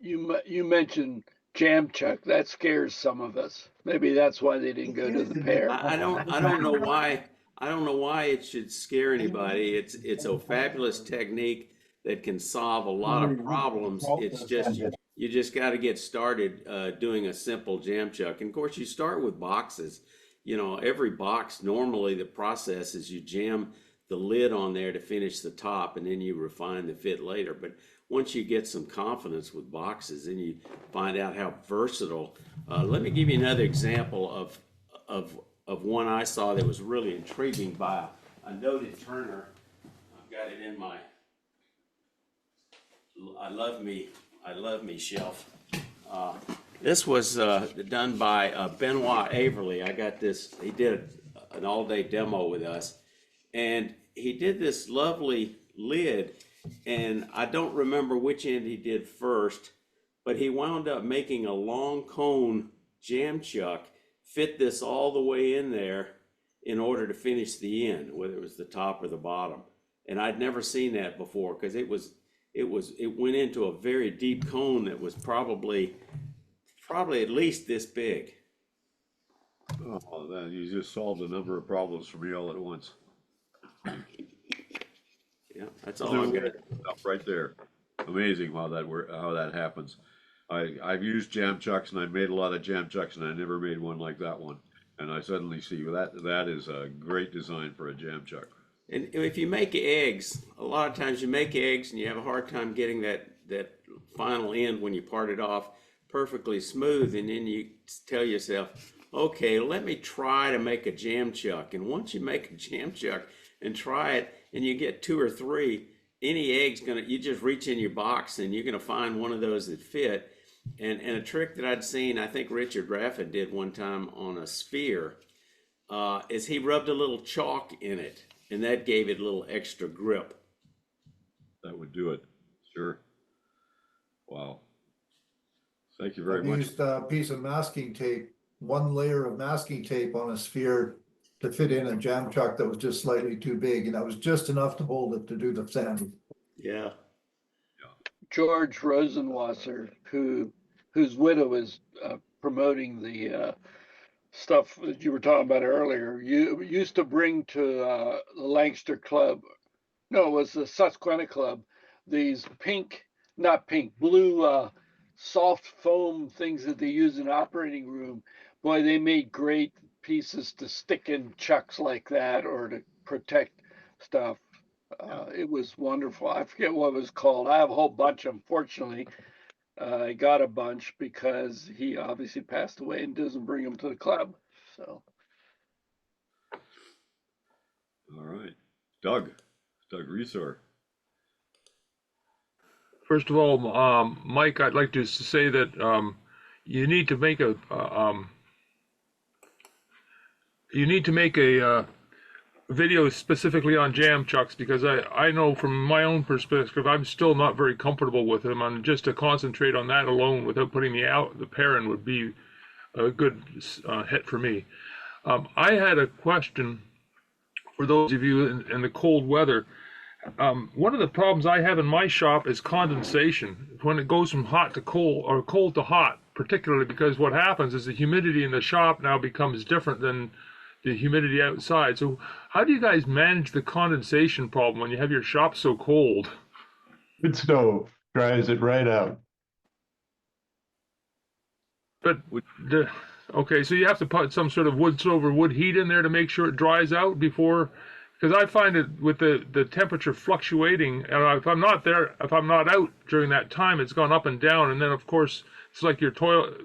You mentioned jam chuck. That scares some of us. Maybe that's why they didn't go to the pear. I don't know why. I don't know why it should scare anybody. It's a fabulous technique that can solve a lot of problems. It's just you just got to get started doing a simple jam chuck. And of course, you start with boxes. Every box, normally the process is you jam the lid on there to finish the top, and then you refine the fit later. But once you get some confidence with boxes, then you find out how versatile. Let me give you another example of one I saw that was really intriguing by a noted turner. I've got it in my I love me shelf. This was done by Benoit Averly. I got this. He did an all-day demo with us, and he did this lovely lid. And I don't remember which end he did first, but he wound up making a long cone jam chuck fit this all the way in there in order to finish the end, whether it was the top or the bottom. And I'd never seen that before, because it went into a very deep cone that was probably at least this big. Oh, man, you just solved a number of problems for me all at once. Yeah, that's all I've got. Stuff right there. Amazing how that happens. I've used jam chucks, and I made a lot of jam chucks, and I never made one like that one. And I suddenly see that is a great design for a jam chuck. And if you make eggs, a lot of times you make eggs and you have a hard time getting that final end when you part it off perfectly smooth, and then you tell yourself, okay, let me try to make a jam chuck. And once you make a jam chuck and try it, and you get 2 or 3, any egg's you just reach in your box and you're gonna find one of those that fit. And a trick that I'd seen, I think Richard Raffa did one time on a sphere, is he rubbed a little chalk in it, and that gave it a little extra grip. That would do it, sure. Wow. Thank you very much. I used a piece of masking tape, 1 layer of masking tape on a sphere to fit in a jam chuck that was just slightly too big, and that was just enough to hold it to do the sanding. Yeah. George Rosenwasser, whose widow is promoting the stuff that you were talking about earlier, you used to bring to the Lancaster Club, no, it was the Susquehanna Club, these blue soft foam things that they use in operating room. Boy, they made great pieces to stick in chucks like that, or to protect stuff. It was wonderful. I forget what it was called. I have a whole bunch. Unfortunately, I got a bunch because he obviously passed away and doesn't bring them to the club. So, all right, Doug Resor. First of all, Mike, I'd like to say that you need to make a video specifically on jam chucks, because I know from my own perspective, I'm still not very comfortable with them, and just to concentrate on that alone without putting the pair in would be a good hit for me. I had a question for those of you in the cold weather. One of the problems I have in my shop is condensation when it goes from hot to cold, or cold to hot, particularly because what happens is the humidity in the shop now becomes different than the humidity outside. So how do you guys manage the condensation problem when you have your shop so cold? Wood stove dries it right out. But okay, so you have to put some sort of wood stove or wood heat in there to make sure it dries out before, because I find it with the temperature fluctuating, and if I'm not out during that time, it's gone up and down, and then of course it's like your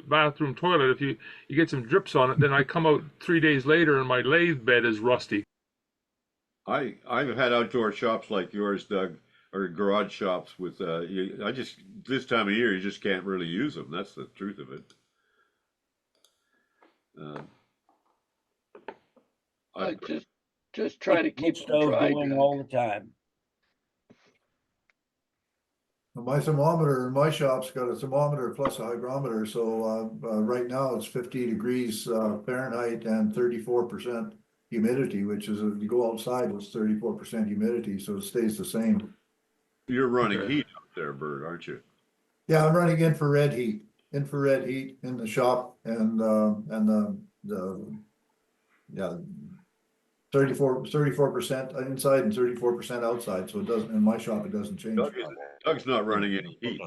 bathroom toilet. If you get some drips on it, then I come out 3 days later and my lathe bed is rusty. I've had outdoor shops like yours, Doug, or garage shops with this time of year you just can't really use them. That's the truth of it. I just try to keep them dry all the time. My thermometer in my shop's got a thermometer plus a hygrometer, so right now it's 50 degrees Fahrenheit and 34% humidity, which is, if you go outside, it's 34% humidity, so it stays the same. You're running heat out there, Bert, aren't you? Yeah, I'm running infrared heat in the shop, and the 34% inside and 34% outside, so it doesn't, in my shop, it doesn't change. Doug's not running any heat.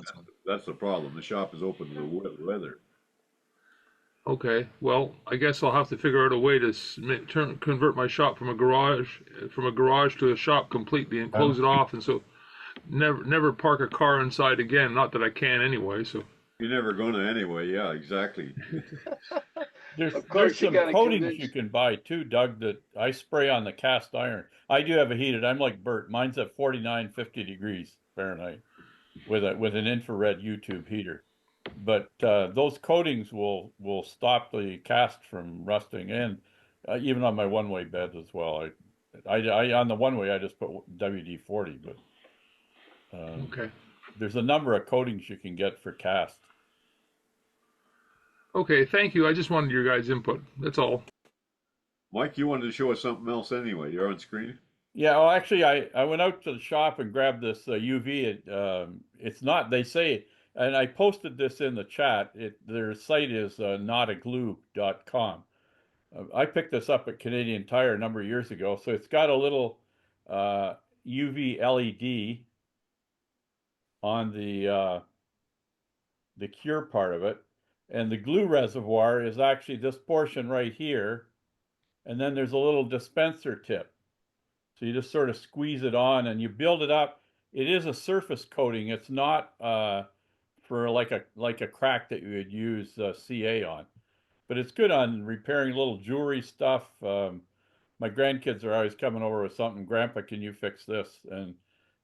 That's the problem. The shop is open to the weather. Okay, well, I guess I'll have to figure out a way to convert my shop from a garage to a shop completely and close it off, and so never park a car inside again. Not that I can anyway. So you're never going to anyway. Yeah, exactly. There's some coatings you can buy too, Doug, that I spray on the cast iron. I do have a heated. I'm like Bert. Mine's at 49, 50 degrees Fahrenheit with an infrared YouTube heater. But those coatings will stop the cast from rusting, and even on my one-way bed as well. I on the one-way I just put WD-40, but okay. There's a number of coatings you can get for cast. Okay, thank you. I just wanted your guys' input. That's all. Mike, you wanted to show us something else anyway. You're on screen. Yeah, well, actually, I went out to the shop and grabbed this UV. It's not, they say, and I posted this in the chat. Their site is notaglue.com. I picked this up at Canadian Tire a number of years ago. So it's got a little UV LED on the cure part of it. And the glue reservoir is actually this portion right here. And then there's a little dispenser tip. So you just sort of squeeze it on and you build it up. It is a surface coating. It's not for like a crack that you would use CA on. But it's good on repairing little jewelry stuff. My grandkids are always coming over with something. Grandpa, can you fix this? And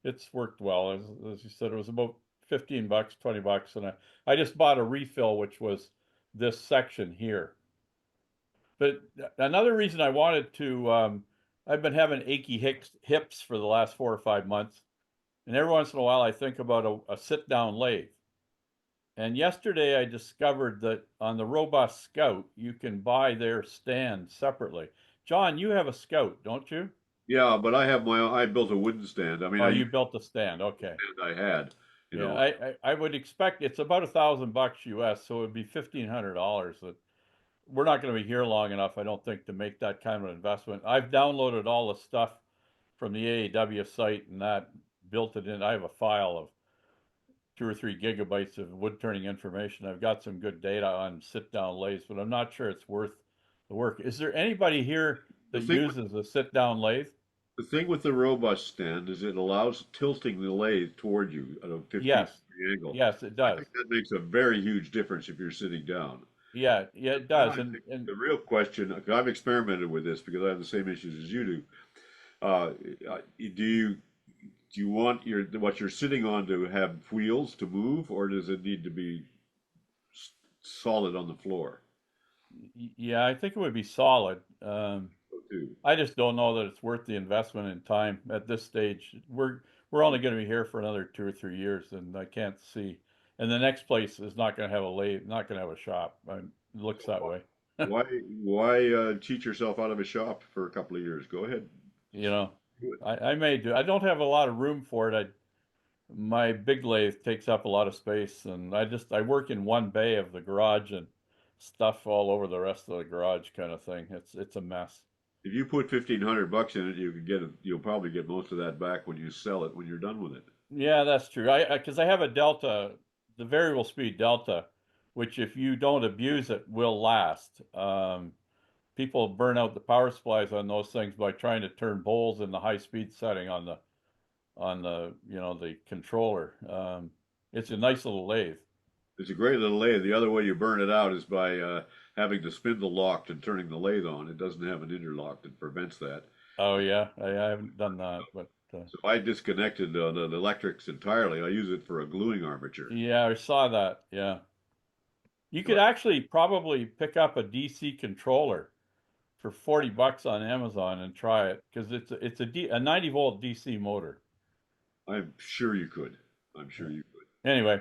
it's worked well. As you said, it was about 15 bucks, 20 bucks. And I just bought a refill, which was this section here. But another reason I wanted to, I've been having achy hips for the last 4 or 5 months. And every once in a while I think about a sit-down lathe. And yesterday I discovered that on the Robust Scout, you can buy their stand separately. John, you have a Scout, don't you? Yeah, but I have my own, I built a wooden stand. I mean, Oh, you built the stand. Okay. I had, you know. I would expect it's about $1,000 US, so it would be $1,500. That we're not going to be here long enough, I don't think, to make that kind of an investment. I've downloaded all the stuff from the AAW site and that built it in. I have a file of 2 or 3 gigabytes of wood turning information. I've got some good data on sit down lathes, but I'm not sure it's worth the work. Is there anybody here that uses a sit down lathe? The thing with the Robust stand is it allows tilting the lathe toward you at a 50-degree angle. Yes, it does. I think that makes a very huge difference if you're sitting down. Yeah, it does. And the real question, I've experimented with this because I have the same issues as you do. Do you want what you're sitting on to have wheels to move, or does it need to be solid on the floor? Yeah, I think it would be solid. I just don't know that it's worth the investment in time at this stage. We're only going to be here for another 2 or 3 years, and I can't see. And the next place is not going to have a lathe, not going to have a shop. It looks that way. Why cheat yourself out of a shop for a couple of years? Go ahead. You know, I may do. I don't have a lot of room for it. My big lathe takes up a lot of space, and I work in one bay of the garage and stuff all over the rest of the garage, kind of thing. It's a mess. If you put $1,500 in it, you could get it. You'll probably get most of that back when you sell it when you're done with it. Yeah, that's true. Because I have a Delta, the variable speed Delta, which if you don't abuse it will last. People burn out the power supplies on those things by trying to turn bowls in the high speed setting on the the controller. It's a nice little lathe. It's a great little lathe. The other way you burn it out is by having the spindle locked and turning the lathe on. It doesn't have an interlock that prevents that. Oh yeah, I haven't done that, but so I disconnected the electrics entirely. I use it for a gluing armature. Yeah, I saw that. Yeah, you could actually probably pick up a DC controller for $40 on Amazon and try it because it's a 90 volt DC motor. I'm sure you could. Anyway,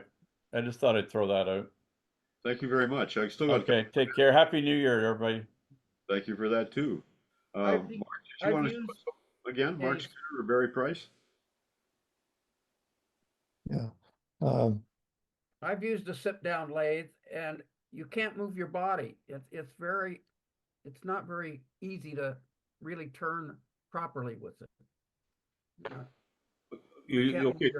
I just thought I'd throw that out. Thank you very much. I still got okay. Take care. Happy New Year, everybody. Thank you for that too. Mark, did you want to again? Mark Skinner or Barry Price? Yeah. I've used a sit-down lathe, and you can't move your body. It's not very easy to really turn properly with it. Okay,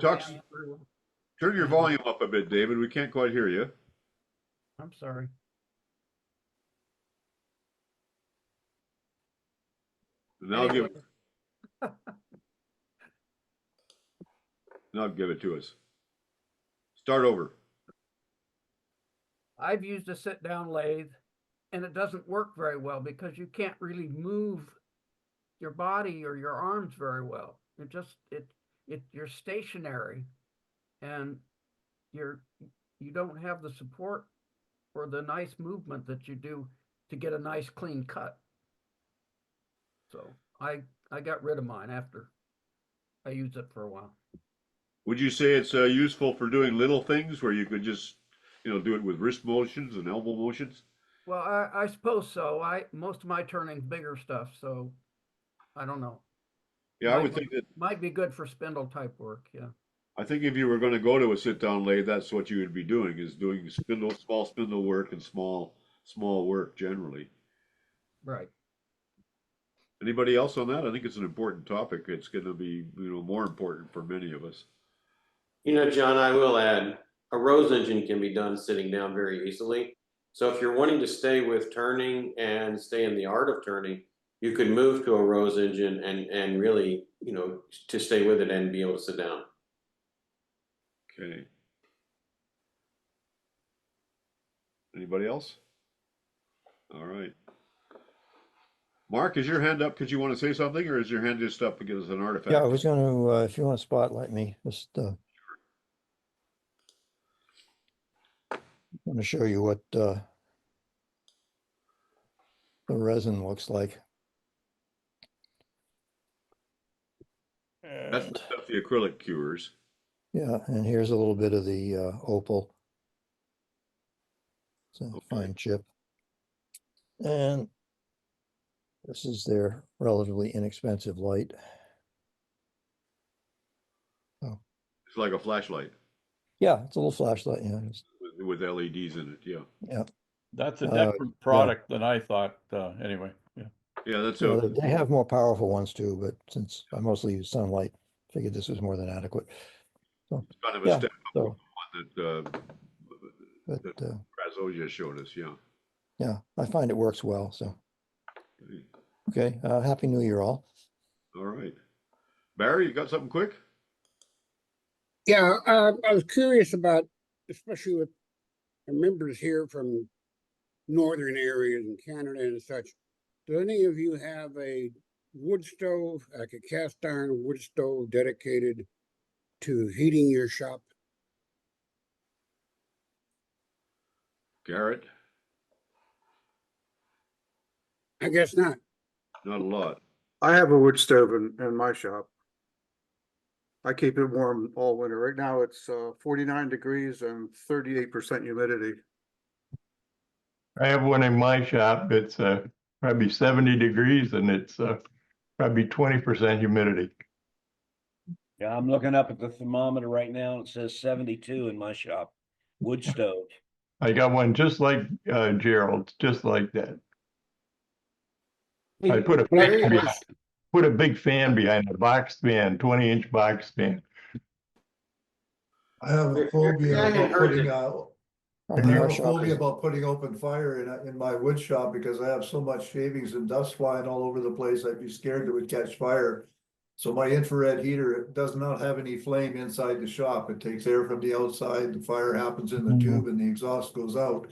turn your volume up a bit, David. We can't quite hear you. I'm sorry. Now give it to us. Start over. I've used a sit-down lathe, and it doesn't work very well because you can't really move your body or your arms very well. You're stationary, and you don't have the support or the nice movement that you do to get a nice clean cut. So I got rid of mine after I used it for a while. Would you say it's useful for doing little things where you could just do it with wrist motions and elbow motions? Well, I suppose so. Most of my turning's bigger stuff, so I don't know. Yeah, I would think that. Might be good for spindle type work. Yeah. I think if you were going to go to a sit-down lathe, that's what you would be doing, is doing small spindle work and small work generally. Right. Anybody else on that? I think it's an important topic. It's going to be, more important for many of us. John, I will add, a rose engine can be done sitting down very easily. So if you're wanting to stay with turning and stay in the art of turning, you could move to a rose engine and really, to stay with it and be able to sit down. Okay. Anybody else? All right. Mark, is your hand up because you want to say something, or is your hand just up because it's an artifact? Yeah, I was going to, if you want to spotlight me, just want to show you what the resin looks like. That's the stuff the acrylic cures. Yeah, and here's a little bit of the opal. It's a fine chip. And this is their relatively inexpensive light. Oh. It's like a flashlight. Yeah, it's a little flashlight, yeah. With LEDs in it, yeah. Yeah. That's a different product than I thought, anyway. Yeah. Yeah, that's they have more powerful ones too, but since I mostly use sunlight, figured this was more than adequate. So, it's kind of a step up so, from one that Brazo just showed us, yeah. Yeah, I find it works well, so. Okay, Happy New Year all. All right. Barry, you got something quick? Yeah, I was curious about, especially with the members here from northern areas in Canada and such, do any of you have a wood stove, like a cast iron wood stove dedicated to heating your shop? Garrett? I guess not. Not a lot. I have a wood stove in my shop. I keep it warm all winter. Right now it's 49 degrees and 38% humidity. I have one in my shop. It's probably 70 degrees and it's probably 20% humidity. Yeah, I'm looking up at the thermometer right now and it says 72 in my shop. Wood stove. I got one just like Gerald's, just like that. I put a big fan behind the box fan, 20-inch box fan. I have a phobia about putting open fire in my wood shop because I have so much shavings and dust flying all over the place. I'd be scared it would catch fire. So my infrared heater does not have any flame inside the shop. It takes air from the outside. The fire happens in the tube and the exhaust goes out.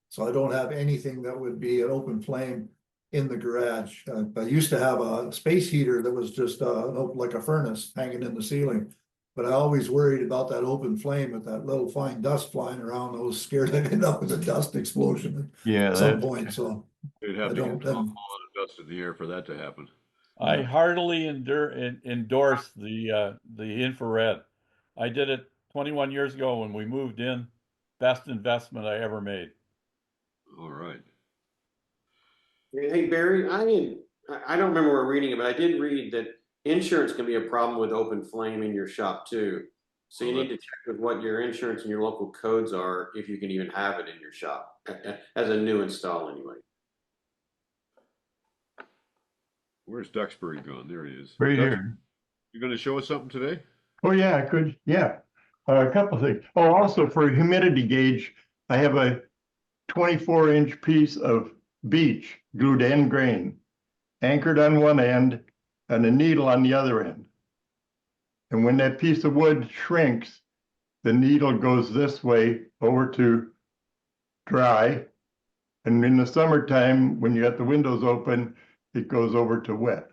So I don't have anything that would be an open flame in the garage. I used to have a space heater that was just like a furnace hanging in the ceiling. But I always worried about that open flame with that little fine dust flying around. I was scared I'd end up with a dust explosion at some point. So you'd have to get a lot of dust in the air for that to happen. I heartily endorse the infrared. I did it 21 years ago when we moved in. Best investment I ever made. All right. Hey, Barry, I don't remember reading it, but I did read that insurance can be a problem with open flame in your shop too. So you need to check with what your insurance and your local codes are if you can even have it in your shop as a new install anyway. Where's Duxbury gone? There he is. Right here. You going to show us something today? Oh yeah, I could. Yeah, a couple of things. Oh, also for a humidity gauge, I have a 24-inch piece of beech glued end grain, anchored on one end and a needle on the other end. And when that piece of wood shrinks, the needle goes this way over to dry. And in the summertime, when you got the windows open, it goes over to wet.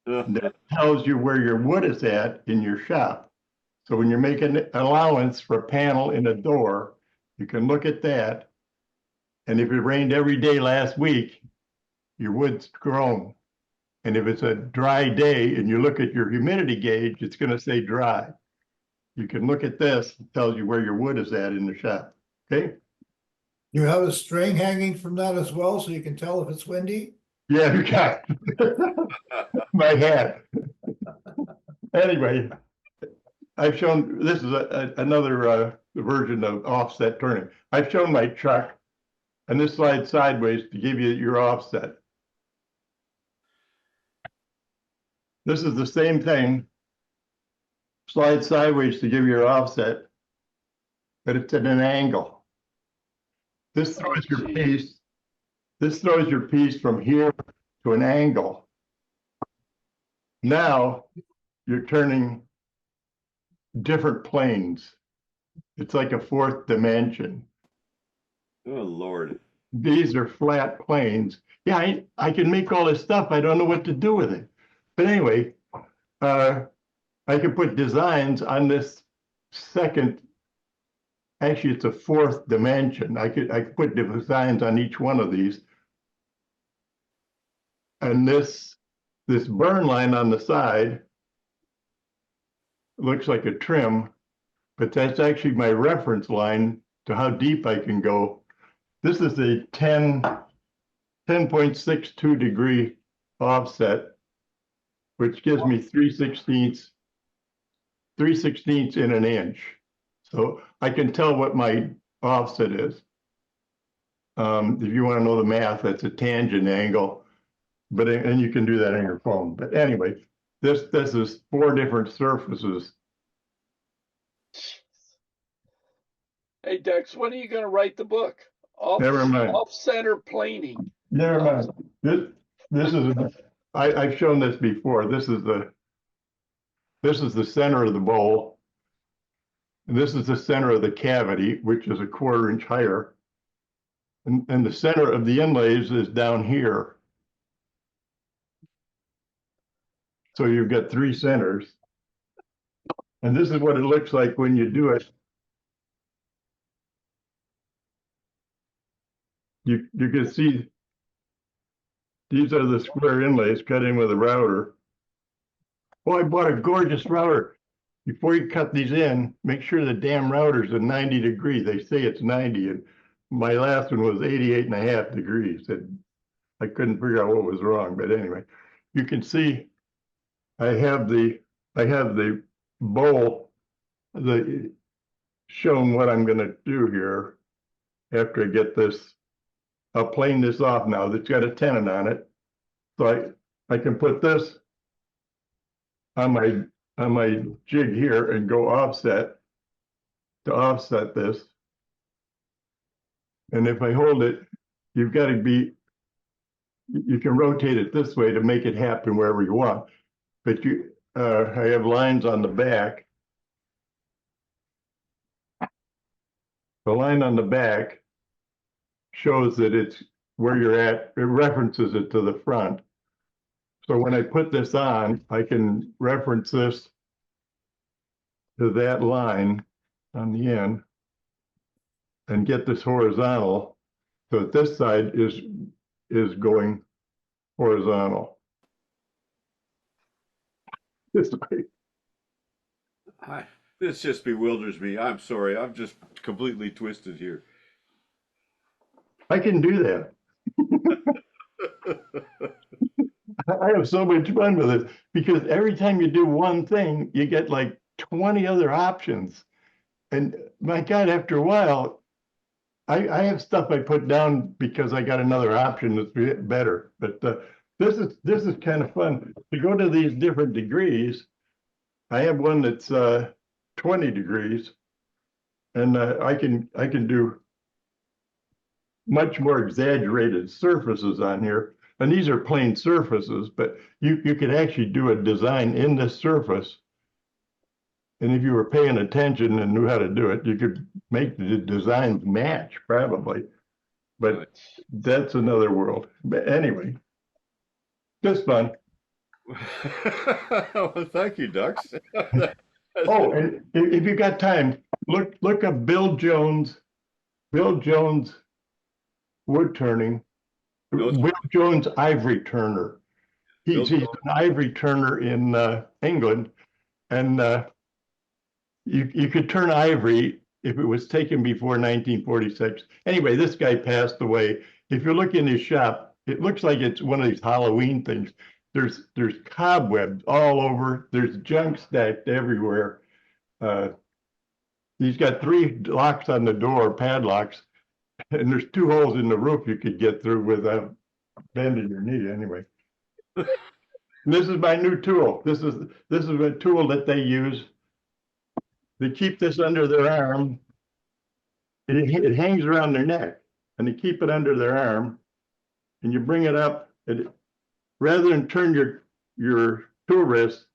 That tells you where your wood is at in your shop. So when you're making an allowance for a panel in a door, you can look at that. And if it rained every day last week, your wood's grown. And if it's a dry day and you look at your humidity gauge, it's going to say dry. You can look at this, it tells you where your wood is at in the shop. Okay. You have a string hanging from that as well, so you can tell if it's windy? Yeah, you got my hat. Anyway, I've shown, this is another version of offset turning. I've shown my chuck, and this slides sideways to give you your offset. This is the same thing. Slide sideways to give you your offset, but it's at an angle. This throws your piece. This throws your piece from here to an angle. Now you're turning different planes. It's like a fourth dimension. Oh, Lord. These are flat planes. Yeah, I can make all this stuff. I don't know what to do with it. But anyway, I can put designs on this second. Actually, it's a fourth dimension. I could put designs on each one of these. And this burn line on the side looks like a trim, but that's actually my reference line to how deep I can go. This is a 10.62 degree offset, which gives me 3/16 in an inch. So I can tell what my offset is. If you want to know the math, that's a tangent angle, and you can do that on your phone. But anyway, this is 4 different surfaces. Hey, Dex, when are you going to write the book? Never mind. Off-center planing. Never mind. This is I've shown this before. This is the center of the bowl. And this is the center of the cavity, which is a 1/4 inch higher. And the center of the inlays is down here. So you've got 3 centers. And this is what it looks like when you do it. You can see these are the square inlays cut in with a router. Oh, I bought a gorgeous router. Before you cut these in, make sure the damn router's at 90 degrees. They say it's 90, and my last one was 88.5 degrees. And I couldn't figure out what was wrong. But anyway, you can see I have the bowl showing what I'm going to do here after I get this. I'll plane this off now. That's got a tenon on it. So I can put this on my jig here and go offset to offset this. And if I hold it, you can rotate it this way to make it happen wherever you want. But I have lines on the back. The line on the back shows that it's where you're at. It references it to the front. So when I put this on, I can reference this to that line on the end and get this horizontal. So that this side is going horizontal. This way. This just bewilders me. I'm sorry. I'm just completely twisted here. I can do that. I have so much fun with it because every time you do one thing, you get like 20 other options. And my God, after a while, I have stuff I put down because I got another option that's better. But this is kind of fun to go to these different degrees. I have one that's 20 degrees, and I can do much more exaggerated surfaces on here. And these are plain surfaces, but you could actually do a design in this surface. And if you were paying attention and knew how to do it, you could make the designs match probably. But that's another world. But anyway, just fun. Well, thank you, Dux. Oh, and if you got time, look up Bill Jones wood turning. Bill Jones ivory turner. He's an ivory turner in England, and you could turn ivory if it was taken before 1946. Anyway, this guy passed away. If you look in his shop, it looks like it's one of these Halloween things. There's cobwebs all over. There's junk stacked everywhere. He's got 3 locks on the door, padlocks, and there's 2 holes in the roof you could get through without bending your knee. Anyway, this is my new tool. This is a tool that they use. They keep this under their arm. It hangs around their neck, and they keep it under their arm. And you bring it up, and rather than turn your tool wrist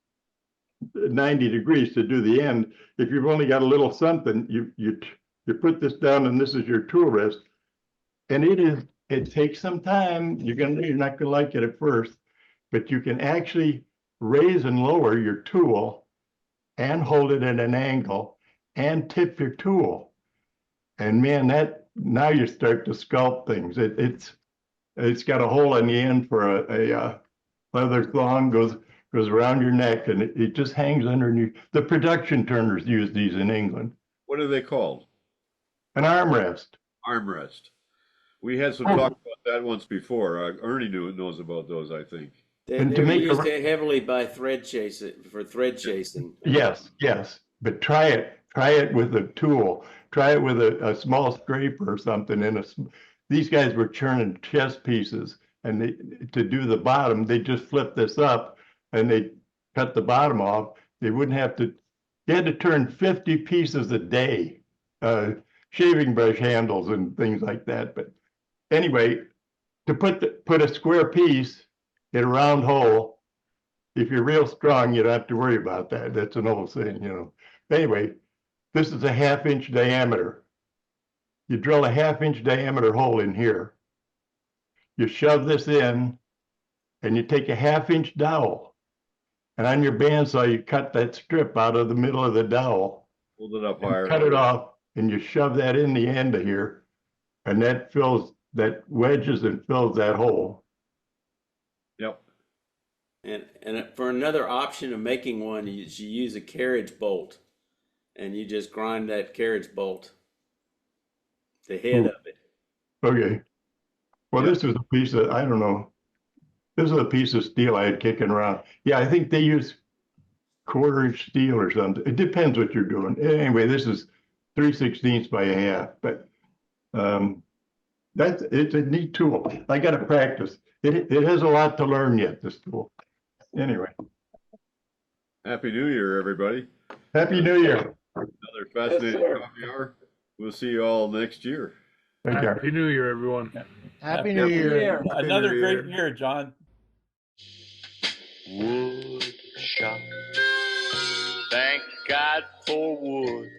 90 degrees to do the end, if you've only got a little something, you put this down, and this is your tool wrist. And it takes some time. You're not gonna like it at first, but you can actually raise and lower your tool and hold it at an angle and tip your tool. And man, now you start to sculpt things. It's got a hole in the end for a leather thong goes around your neck, and it just hangs underneath. The production turners use these in England. What are they called? An armrest. Armrest. We had some talk about that once before. Ernie knows about those, I think. They're used heavily by thread chasing. Yes, but try it with a tool. Try it with a small scraper or something. These guys were churning chess pieces, and to do the bottom, they just flip this up and they cut the bottom off. They wouldn't have to. They had to turn 50 pieces a day, shaving brush handles and things like that. But anyway, to put a square piece in a round hole, if you're real strong, you don't have to worry about that. That's an old saying, you know. Anyway, this is a 1/2 inch diameter. You drill a 1/2 inch diameter hole in here. You shove this in, and you take a 1/2 inch dowel. And on your bandsaw, you cut that strip out of the middle of the dowel. Hold it up higher. Cut it off, and you shove that in the end of here, and that wedges and fills that hole. Yep. And for another option of making one, you use a carriage bolt, and you just grind that carriage bolt, the head of it. Okay. Well, this was a piece of, I don't know. This is a piece of steel I had kicking around. Yeah, I think they use 1/4 inch steel or something. It depends what you're doing. Anyway, this is 3/16 by 1/2, but it's a neat tool. I got to practice. It has a lot to learn yet, this tool. Anyway. Happy New Year, everybody. Happy New Year. Another fascinating coffee hour. We'll see you all next year. Happy New Year, everyone. Happy New Year. Another great year, John. Wood shop. Thank God for wood.